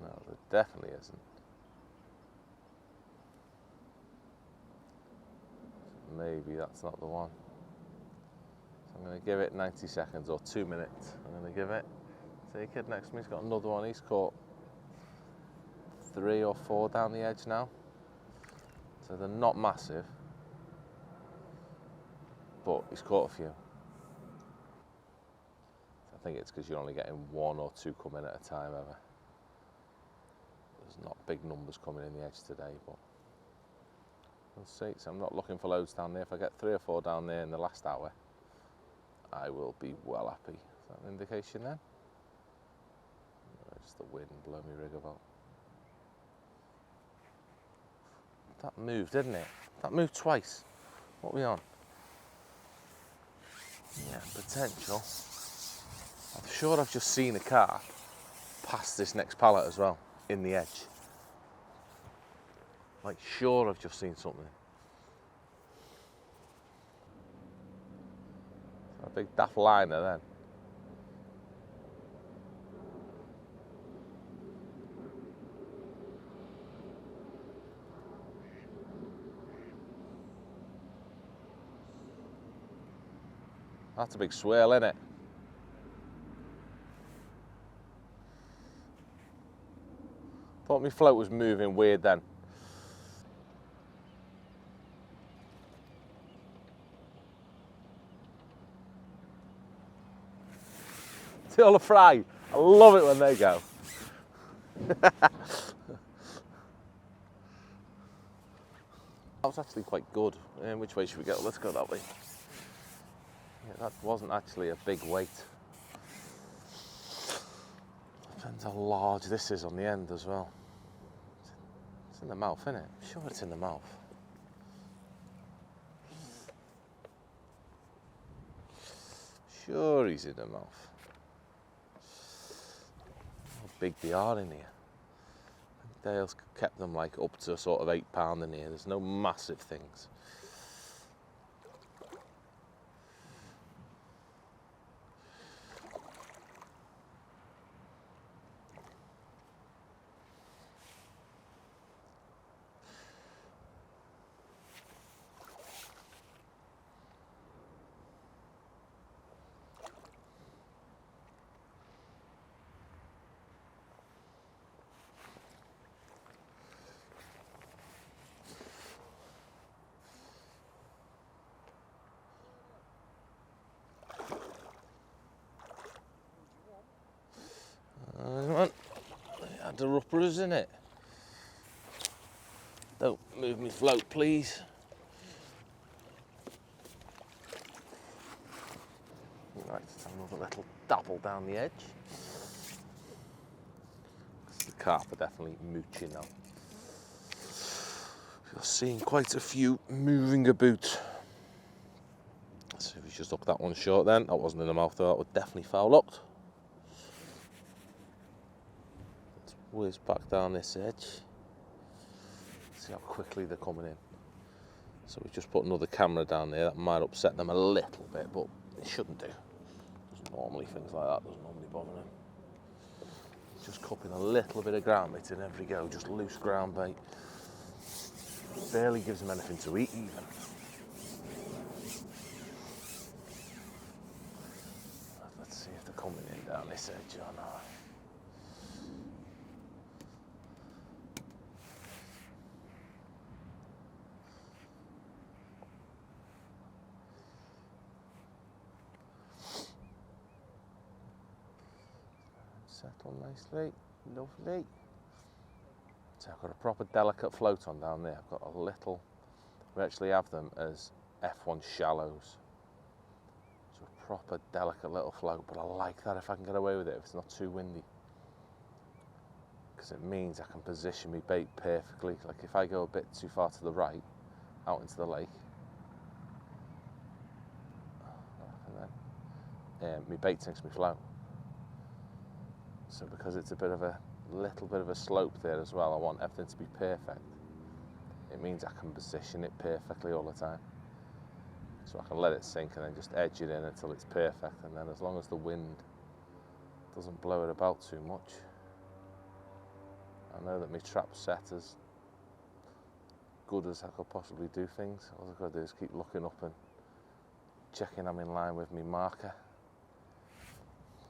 No, there definitely isn't. Maybe that's not the one. So I'm going to give it 90 seconds or 2 minutes. I'm going to give it. See, a kid next to me's got another one. He's caught 3 or 4 down the edge now. So they're not massive, but he's caught a few. I think it's because you're only getting 1 or 2 coming at a time ever. There's not big numbers coming in the edge today, but we'll see. So I'm not looking for loads down there. If I get 3 or 4 down there in the last hour, I will be well happy. Is that an indication then? Just the wind blow me rig about. That moved, didn't it? That moved twice. What are we on? Yeah, potential. I'm sure I've just seen a car past this next pallet as well, in the edge. Like, sure I've just seen something. A big daft liner then. That's a big swirl, isn't it? Thought my float was moving weird then. Till a fry. I love it when they go. That was actually quite good. Which way should we go? Let's go that way. Yeah, that wasn't actually a big weight. Depends how large this is on the end as well. It's in the mouth, isn't it? I'm sure it's in the mouth. Sure he's in the mouth. How big they are in here. Dale's kept them like up to sort of £8 in here. There's no massive things. Had the ruppers in it. Don't move me float, please. Right, just have another little dabble down the edge. The carp are definitely mooching now. You're seeing quite a few moving about. So if we just hook that one short then, that wasn't in the mouth though, that would definitely foul hooked. Let's whiz back down this edge. See how quickly they're coming in. So we've just put another camera down there, that might upset them a little bit, but it shouldn't do. Normally things like that doesn't normally bother them. Just cupping a little bit of ground bait in every go, just loose ground bait. Barely gives them anything to eat even. Let's see if they're coming in down this edge or not. Settle nicely, lovely. So I've got a proper delicate float on down there. I've got a little, we actually have them as F1 shallows. So a proper delicate little float, but I like that if I can get away with it, if it's not too windy. Because it means I can position my bait perfectly. Like if I go a bit too far to the right, out into the lake, and then my bait sinks my float. So because it's a little bit of a slope there as well, I want everything to be perfect. It means I can position it perfectly all the time. So I can let it sink and then just edge it in until it's perfect, and then as long as the wind doesn't blow it about too much. I know that my trap set as good as I could possibly do things. All I've got to do is keep looking up and checking I'm in line with my marker.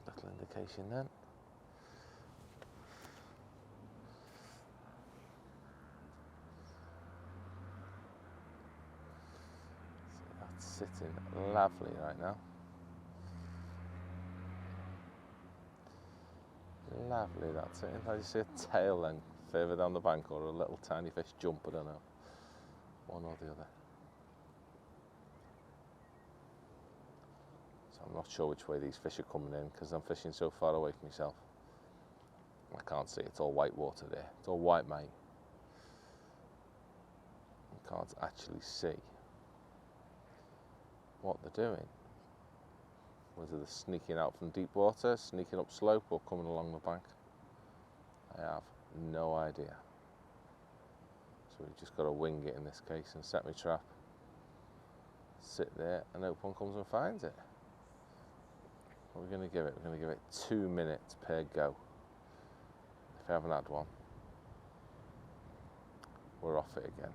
Little indication then. Sitting lovely right now. Lovely, that's it. If I just see a tail then further down the bank or a little tiny fish jump, I don't know. One or the other. So I'm not sure which way these fish are coming in because I'm fishing so far away from myself. I can't see, it's all white water there. It's all white, mate. I can't actually see what they're doing. Whether they're sneaking out from deep water, sneaking up slope, or coming along the bank. I have no idea. So we've just got to wing it in this case and set my trap. Sit there and hope one comes and finds it. What are we going to give it? We're going to give it 2 minutes per go. If I haven't had one, we're off it again.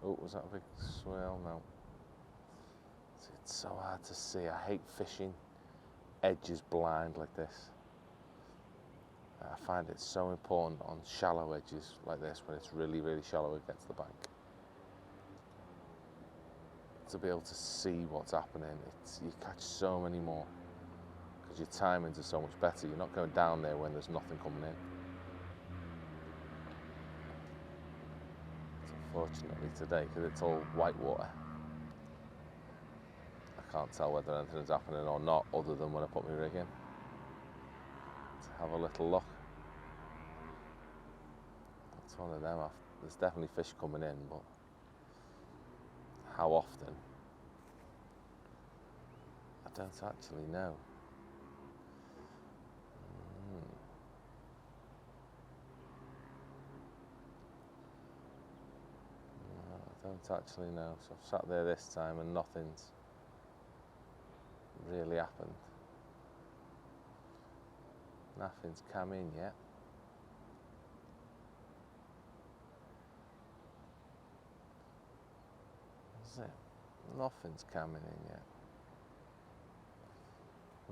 Oh, was that a big swell? No. It's so hard to see. I hate fishing edges blind like this. I find it so important on shallow edges like this when it's really, really shallow against the bank. To be able to see what's happening, you catch so many more because your timings are so much better. You're not going down there when there's nothing coming in. Unfortunately today, because it's all white water, I can't tell whether anything's happening or not other than when I put my rig in. Let's have a little look. It's one of them. There's definitely fish coming in, but how often? I don't actually know. actually now. So I've sat there this time and nothing's really happened. Nothing's come in yet. Is it? Nothing's coming in yet.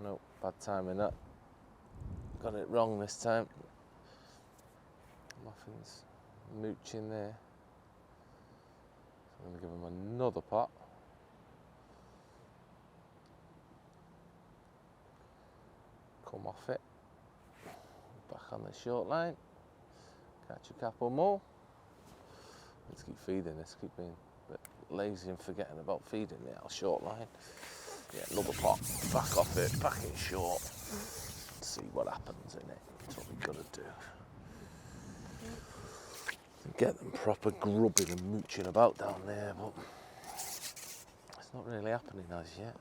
Nope, bad timing up. Got it wrong this time. Nothing's mooching there. So I'm going to give them another pot. Come off it. Back on the short line. Catch a couple more. Let's keep feeding this, keep being a bit lazy and forgetting about feeding the short line. Yeah, another pot. Back off it, back in short. See what happens in it. That's what we've got to do. Get them proper grubbing and mooching about down there, but it's not really happening as yet.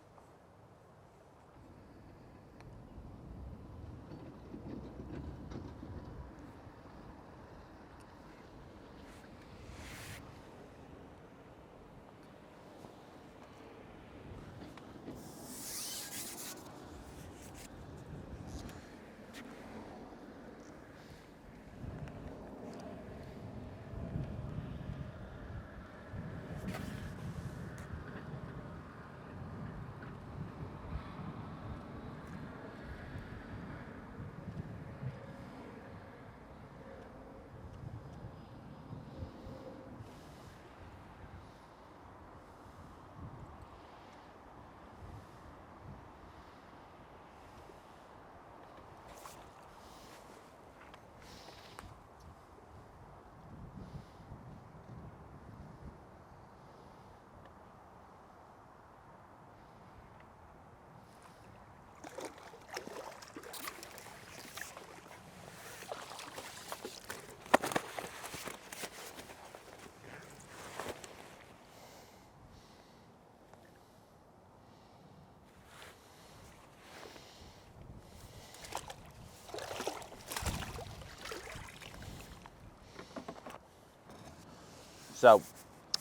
So,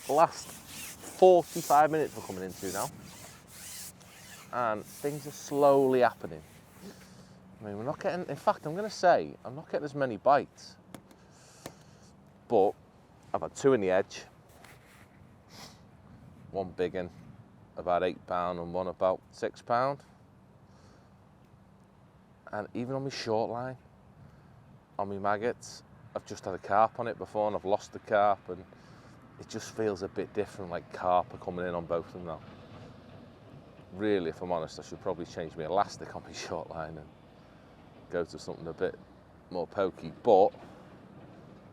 last 45 minutes we're coming into now, and things are slowly happening. I mean, we're not getting, in fact, I'm going to say, I'm not getting as many bites, but I've had two in the edge, one big one, about £8, and one about £6. And even on my short line, on my maggots, I've just had a carp on it before and I've lost the carp, and it just feels a bit different, like carp are coming in on both of them now. Really, if I'm honest, I should probably change my elastic on my short line and go to something a bit more pokey, but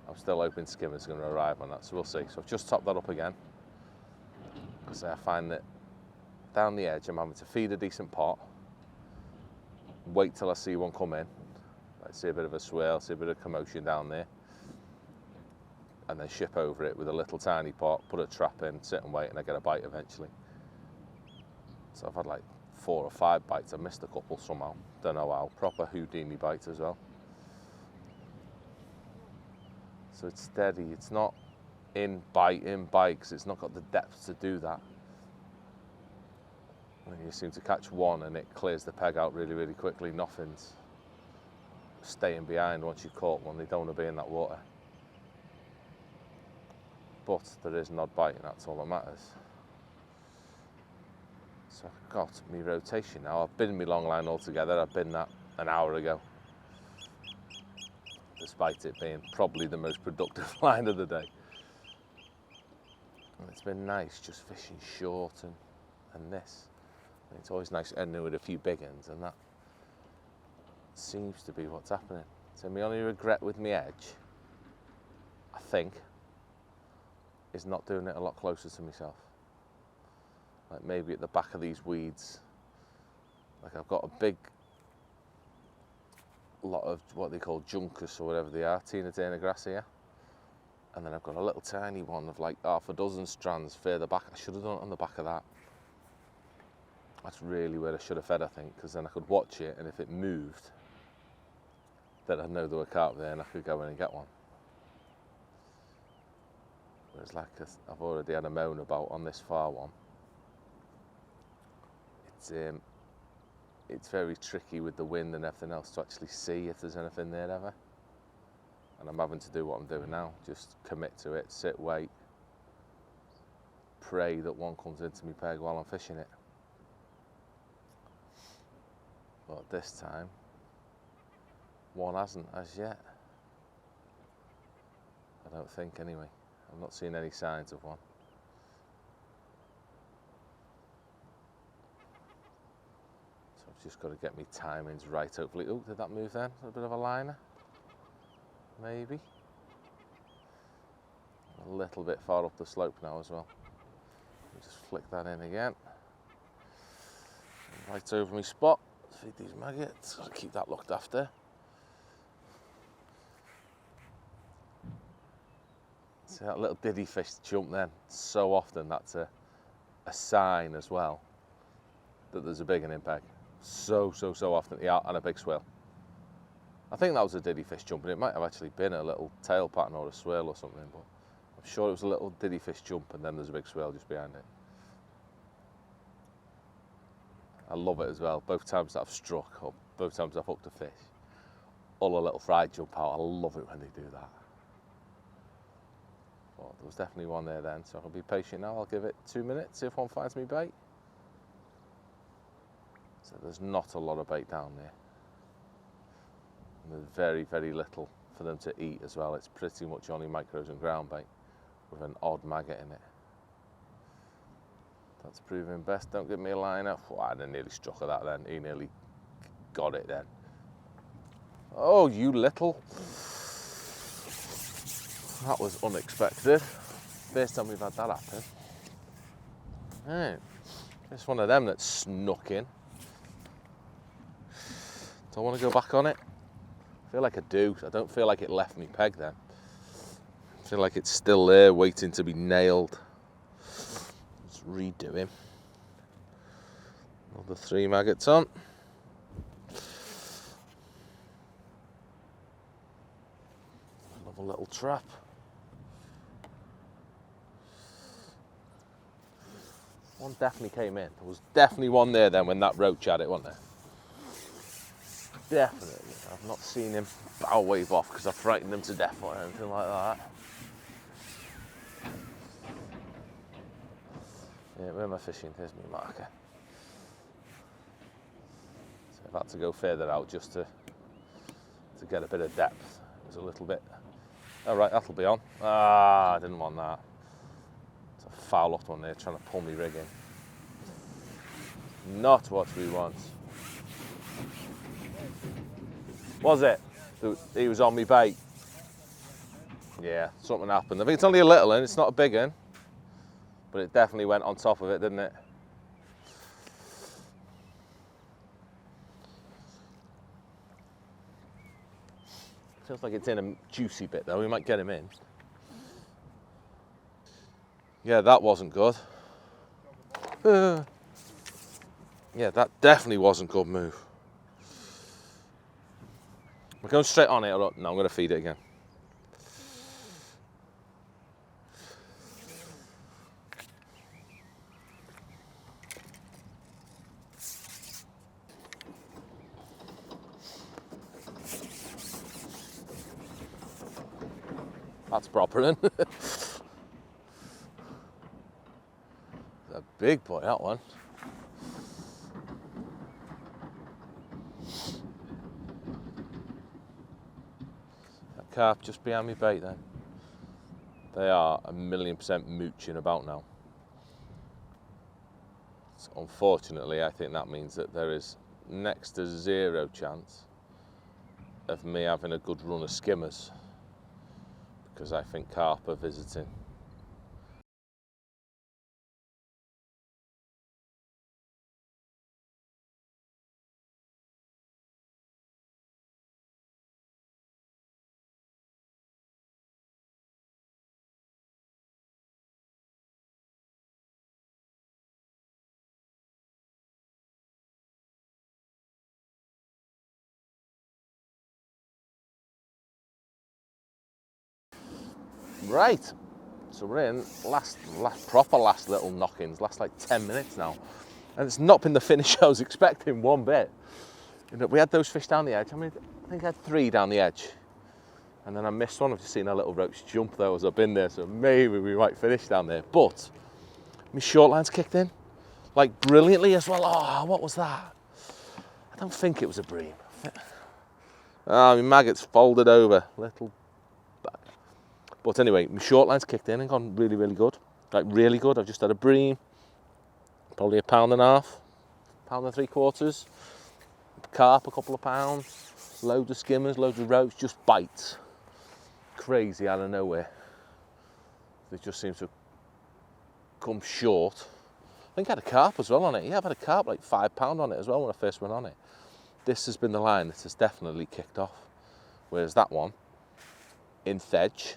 I'm still hoping skimmer's going to arrive on that, so we'll see. So I've just topped that up again, because I find that down the edge I'm having to feed a decent pot, wait till I see one come in, I see a bit of a swirl, see a bit of commotion down there, and then ship over it with a little tiny pot, put a trap in, sit and wait, and I get a bite eventually. So I've had like 4 or 5 bites. I missed a couple somehow, don't know how. Proper Houdini bites as well. So it's steady, it's not in bite, because it's not got the depth to do that. And you seem to catch one and it clears the peg out really, really quickly. Nothing's staying behind once you've caught one. They don't want to be in that water. But there is an odd bite, and that's all that matters. So I've got my rotation now. I've been my long line altogether. I've been that an hour ago, despite it being probably the most productive line of the day. And it's been nice just fishing short and this. And it's always nice ending with a few big ones, and that seems to be what's happening. So my only regret with my edge, I think, is not doing it a lot closer to myself. Like maybe at the back of these weeds, like I've got a big lot of what they call juncus or whatever they are, Tina grass here, and then I've got a little tiny one of like half a dozen strands further back. I should have done it on the back of that. That's really where I should have fed, I think, because then I could watch it, and if it moved, then I'd know there were carp there and I could go in and get one. Whereas like I've already had a moan about on this far one, it's very tricky with the wind and everything else to actually see if there's anything there ever. And I'm having to do what I'm doing now, just commit to it, sit, wait, pray that one comes into me peg while I'm fishing it. But this time, one hasn't as yet. I don't think anyway. I'm not seeing any signs of one. So I've just got to get my timings right, hopefully. Oh, did that move then? A bit of a liner? Maybe. A little bit far up the slope now as well. Just flick that in again. Right over my spot. Feed these maggots. Gotta keep that looked after. See that little diddy fish jump then? So often that's a sign as well that there's a big one in peg. So often. Yeah, and a big swirl. I think that was a diddy fish jump, and it might have actually been a little tail pattern or a swirl or something, but I'm sure it was a little diddy fish jump and then there's a big swirl just behind it. I love it as well. Both times that I've struck or both times I've hooked a fish, all a little fried jump out. I love it when they do that. But there was definitely one there then, so I'll be patient now. I'll give it 2 minutes, see if one finds me bait. So there's not a lot of bait down there. And there's very, very little for them to eat as well. It's pretty much only micros and ground bait with an odd maggot in it. That's proving best. Don't give me a liner. Oh, I nearly struck at that then. He nearly got it then. Oh, you little. That was unexpected. First time we've had that happen. Right. It's one of them that snuck in. Do I want to go back on it? I feel like I do. I don't feel like it left me peg then. I feel like it's still there waiting to be nailed. Let's redo him. Another 3 maggots on. Another little trap. One definitely came in. There was definitely one there then when that roach had it, wasn't there? Definitely. I've not seen him bow wave off because I frightened him to death or anything like that. Yeah, where am I fishing? Here's my marker. So I've had to go further out just to get a bit of depth. There's a little bit. All right, that'll be on. Ah, I didn't want that. It's a foul up one there trying to pull me rig in. Not what we want. Was it? He was on me bait. Yeah, something happened. I think it's only a little one, it's not a big one. But it definitely went on top of it, didn't it? Feels like it's in a juicy bit though, we might get him in. Yeah, that wasn't good. Yeah, that definitely wasn't a good move. We're going straight on it, or no, I'm going to feed it again. That's proper, then. A big boy, that one. That carp just behind me bait then. They are 1,000,000% mooching about now. So unfortunately, I think that means that there is next to 0 chance of me having a good run of skimmers, because I think carp are visiting. Right, So we're in last little knock-ins, last like 10 minutes now. And it's not been the finish I was expecting one bit. You know, we had those fish down the edge. I think I had 3 down the edge. And then I missed one. I've just seen a little roach jump though as I've been there, so maybe we might finish down there. But my short line's kicked in, like brilliantly as well. Oh, what was that? I don't think it was a bream. Ah, my maggot's folded over, little bag. But anyway, my short line's kicked in and gone really, really good. Like really good. I've just had a bream, probably £1.5 pounds, £1.75 carp, a couple of pounds, loads of skimmers, loads of roach, just bites. Crazy out of nowhere. They just seem to come short. I think I had a carp as well on it. Yeah, I've had a carp like £5 on it as well when I first went on it. This has been the line that has definitely kicked off. Whereas that one, in Thedge,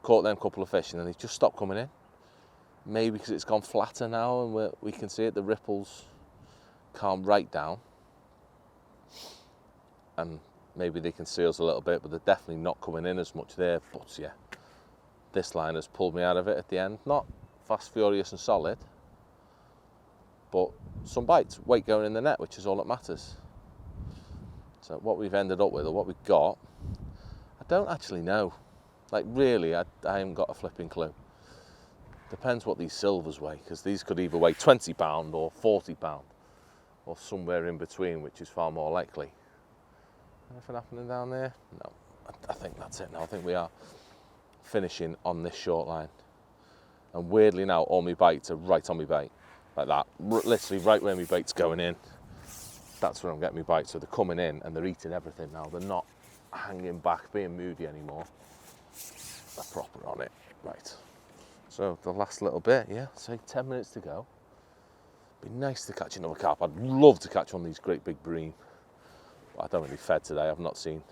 caught them couple of fish and then they just stopped coming in. Maybe because it's gone flatter now and we can see it, the ripples calm right down. And maybe they can see us a little bit, but they're definitely not coming in as much there. But yeah, this line has pulled me out of it at the end. Not fast, furious and solid, but some bites, weight going in the net, which is all that matters. So what we've ended up with, or what we've got, I don't actually know. Like really, I haven't got a flipping clue. Depends what these silvers weigh, because these could either weigh £20 or £40, or somewhere in between, which is far more likely. Anything happening down there? No, I think that's it now. I think we are finishing on this short line. And weirdly now, all my bites are right on my bait. Like that, literally right where my bait's going in. That's where I'm getting my bites. So they're coming in and they're eating everything now. They're not hanging back, being moody anymore. They're proper on it. Right. So the last little bit, yeah, say 10 minutes to go. Be nice to catch another carp. I'd love to catch one of these great big bream. I don't really fed today. I've not seen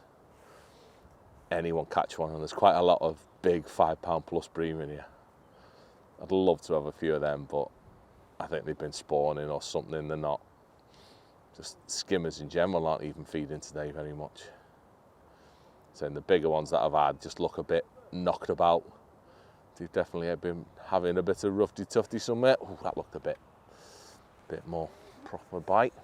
anyone catch one, and there's quite a lot of big £5 plus bream in here. I'd love to have a few of them, but I think they've been spawning or something. They're not. Just skimmers in general aren't even feeding today very much. So the bigger ones that I've had just look a bit knocked about. They've definitely been having a bit of roughy tufty somewhere. Ooh, that looked a bit more proper bite.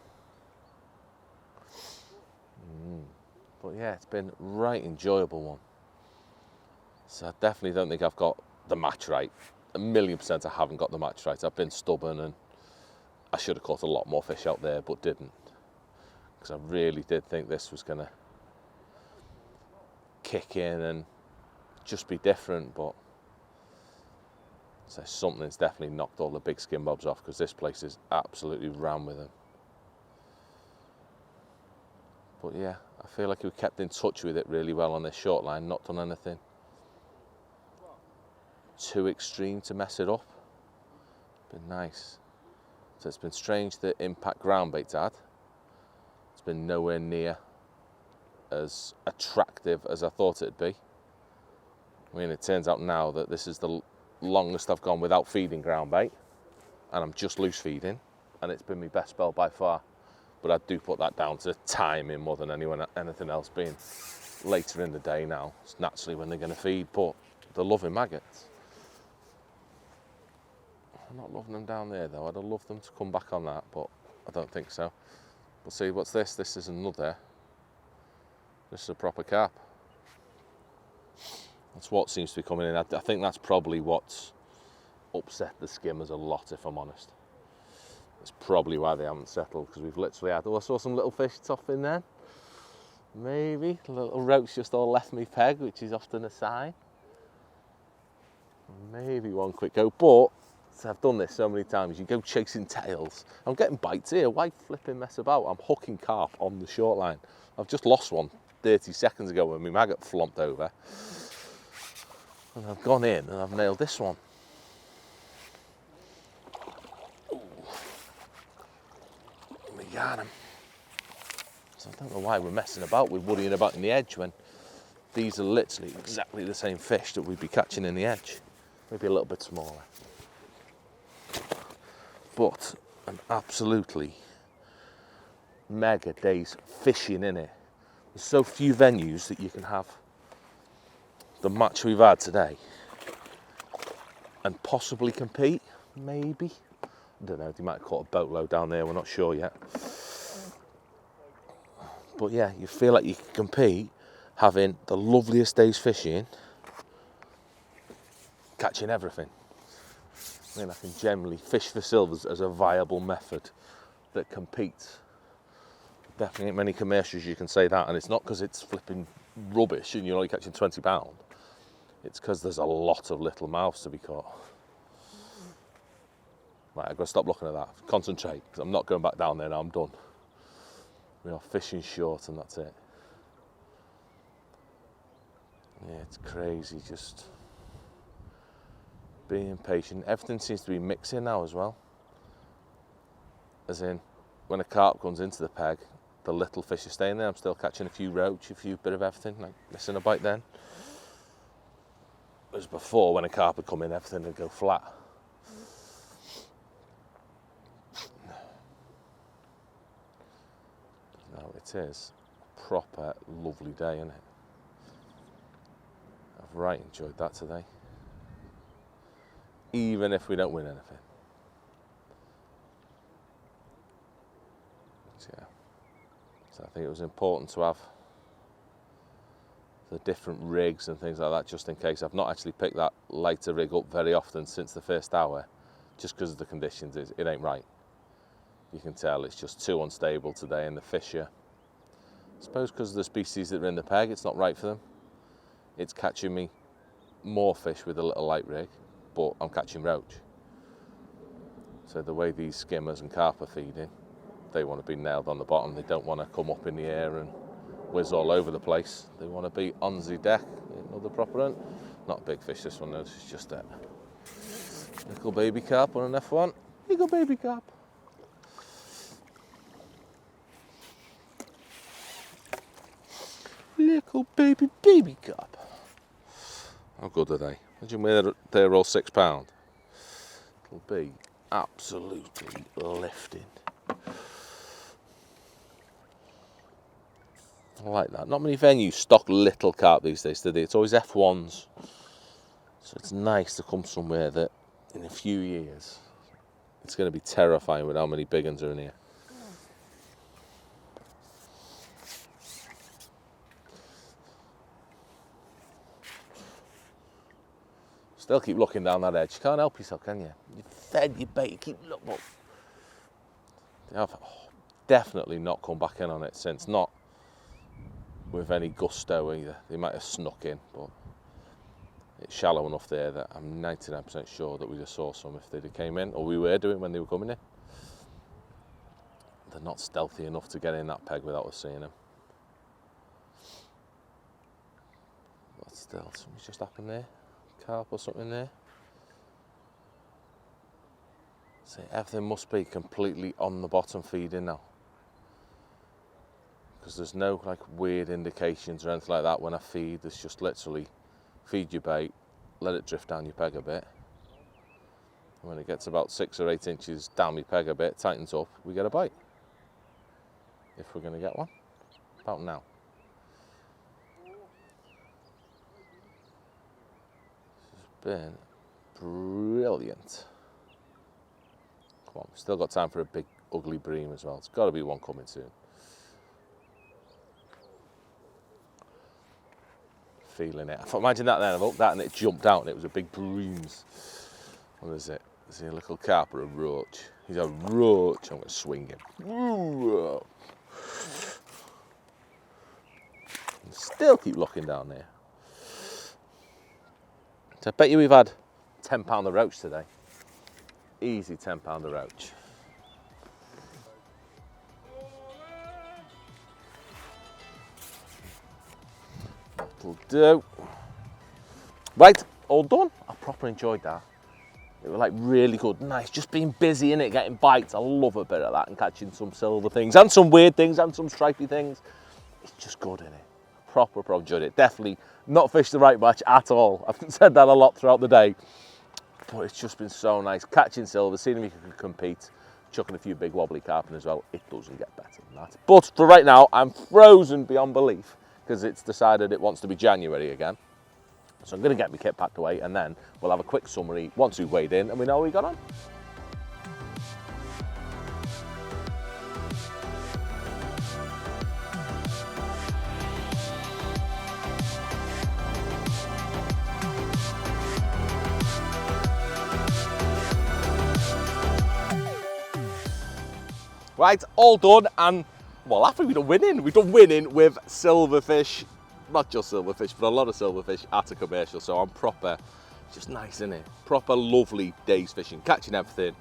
But yeah, it's been a right enjoyable one. So I definitely don't think I've got the match right. 1,000,000% I haven't got the match right. I've been stubborn and I should have caught a lot more fish out there, but didn't. Because I really did think this was going to kick in and just be different, but so something's definitely knocked all the big skin bobs off, because this place is absolutely rammed with them. But yeah, I feel like we kept in touch with it really well on this short line, not done anything too extreme to mess it up. Been nice. So it's been strange the impact ground bait's had. It's been nowhere near as attractive as I thought it'd be. I mean, it turns out now that this is the longest I've gone without feeding ground bait, and I'm just loose feeding, and it's been my best spell by far. But I do put that down to timing more than anything else, being later in the day now. It's naturally when they're going to feed, but they're loving maggots. I'm not loving them down there though. I'd have loved them to come back on that, but I don't think so. We'll see. What's this? This is another. This is a proper carp. That's what seems to be coming in. I think that's probably what's upset the skimmers a lot, if I'm honest. That's probably why they haven't settled, because we've literally had, I saw some little fish tough in there. Maybe a little roach just all left me peg, which is often a sign. Maybe one quick go, but I've done this so many times. You go chasing tails. I'm getting bites here. Why flipping mess about? I'm hooking carp on the short line. I've just lost one 30 seconds ago when my maggot flomped over. And I've gone in and I've nailed this one. We got him. So I don't know why we're messing about with worrying about in the edge when these are literally exactly the same fish that we'd be catching in the edge. Maybe a little bit smaller. But an absolutely mega day's fishing in it. There's so few venues that you can have the match we've had today and possibly compete, maybe. I don't know, they might have caught a boatload down there, we're not sure yet. But yeah, you feel like you can compete having the loveliest days fishing, catching everything. I mean, I can generally fish for silvers as a viable method that competes. Definitely ain't many commercials you can say that, and it's not because it's flipping rubbish and you're only catching £20. It's because there's a lot of little mouths to be caught. Right, I've got to stop looking at that. Concentrate, because I'm not going back down there now, I'm done. We are fishing short and that's it. Yeah, it's crazy, just being patient. Everything seems to be mixing now as well. As in, when a carp comes into the peg, the little fish are staying there. I'm still catching a few roach, a few bit of everything, like missing a bite then. Whereas before, when a carp would come in, everything would go flat. No, it is a proper lovely day, isn't it? I've right enjoyed that today. Even if we don't win anything. So, yeah. So I think it was important to have the different rigs and things like that, just in case. I've not actually picked that lighter rig up very often since the first hour, just because of the conditions. It ain't right. You can tell it's just too unstable today, and the fish are, I suppose because of the species that are in the peg, it's not right for them. It's catching me more fish with a little light rig, but I'm catching roach. So the way these skimmers and carp are feeding, they want to be nailed on the bottom. They don't want to come up in the air and whiz all over the place. They want to be on the deck. Another proper one. Not a big fish, this one, no, this is just a little baby carp on an F1. Little baby carp. Little baby carp. How good are they? Imagine where they're all £6. It'll be absolutely lifting. I like that. Not many venues stock little carp these days, do they? It's always F1s. So it's nice to come somewhere that in a few years it's going to be terrifying with how many big ones are in here. Still keep looking down that edge. You can't help yourself, can you? You've fed your bait, you keep looking up. They have definitely not come back in on it since. Not with any gusto either. They might have snuck in, but it's shallow enough there that I'm 99% sure that we just saw some if they'd have came in, or we were doing when they were coming in. They're not stealthy enough to get in that peg without us seeing them. But still, something's just happened there. Carp or something there. So everything must be completely on the bottom feeding now, because there's no like weird indications or anything like that when I feed. There's just literally feed your bait, let it drift down your peg a bit, and when it gets about 6 or 8 inches down my peg a bit, tightens up, we get a bite, if we're going to get one. About now. Been brilliant. Come on, we've still got time for a big ugly bream as well. It's got to be one coming soon. Feeling it. Imagine that then, I've hooked that and it jumped out and it was a big breams. What is it? Is he a little carp or a roach? He's a roach. I'm going to swing him. Still keep looking down there. So I bet you we've had £10 of roach today. Easy £10 of roach. That'll do. Right, all done. I properly enjoyed that. It was like really good, nice, just being busy in it, getting bites. I love a bit of that and catching some silver things and some weird things and some stripy things. It's just good in it. Proper enjoyed it. Definitely not fished the right match at all. I've said that a lot throughout the day, but it's just been so nice catching silver, seeing if you can compete, chucking a few big wobbly carp in as well. It doesn't get better than that. But for right now, I'm frozen beyond belief because it's decided it wants to be January again. So I'm going to get my kit packed away, and then we'll have a quick summary once we've weighed in and we know how we got on. Right, all done, and well, after we've done winning. We've done winning with silverfish, not just silverfish, but a lot of silverfish at a commercial. So I'm proper, just nice, isn't it? Proper lovely day's fishing, catching everything.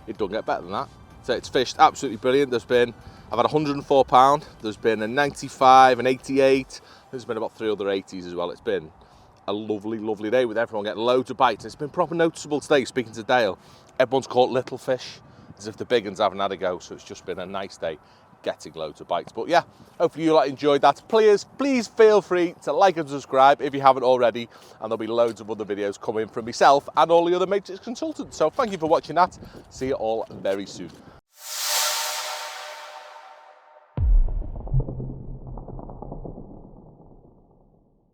It doesn't get better than that. So it's fished absolutely brilliant. I've had 104 pound. There's been a 95, an 88. There's been about 3 other 80s as well. It's been a lovely, lovely day with everyone getting loads of bites. It's been proper noticeable today. Speaking to Dale, everyone's caught little fish, as if the big ones haven't had a go. So it's just been a nice day getting loads of bites. But yeah, hopefully you enjoyed that. Please feel free to like and subscribe if you haven't already, and there'll be loads of other videos coming from myself and all the other Matrix consultants. So thank you for watching that. See you all very soon.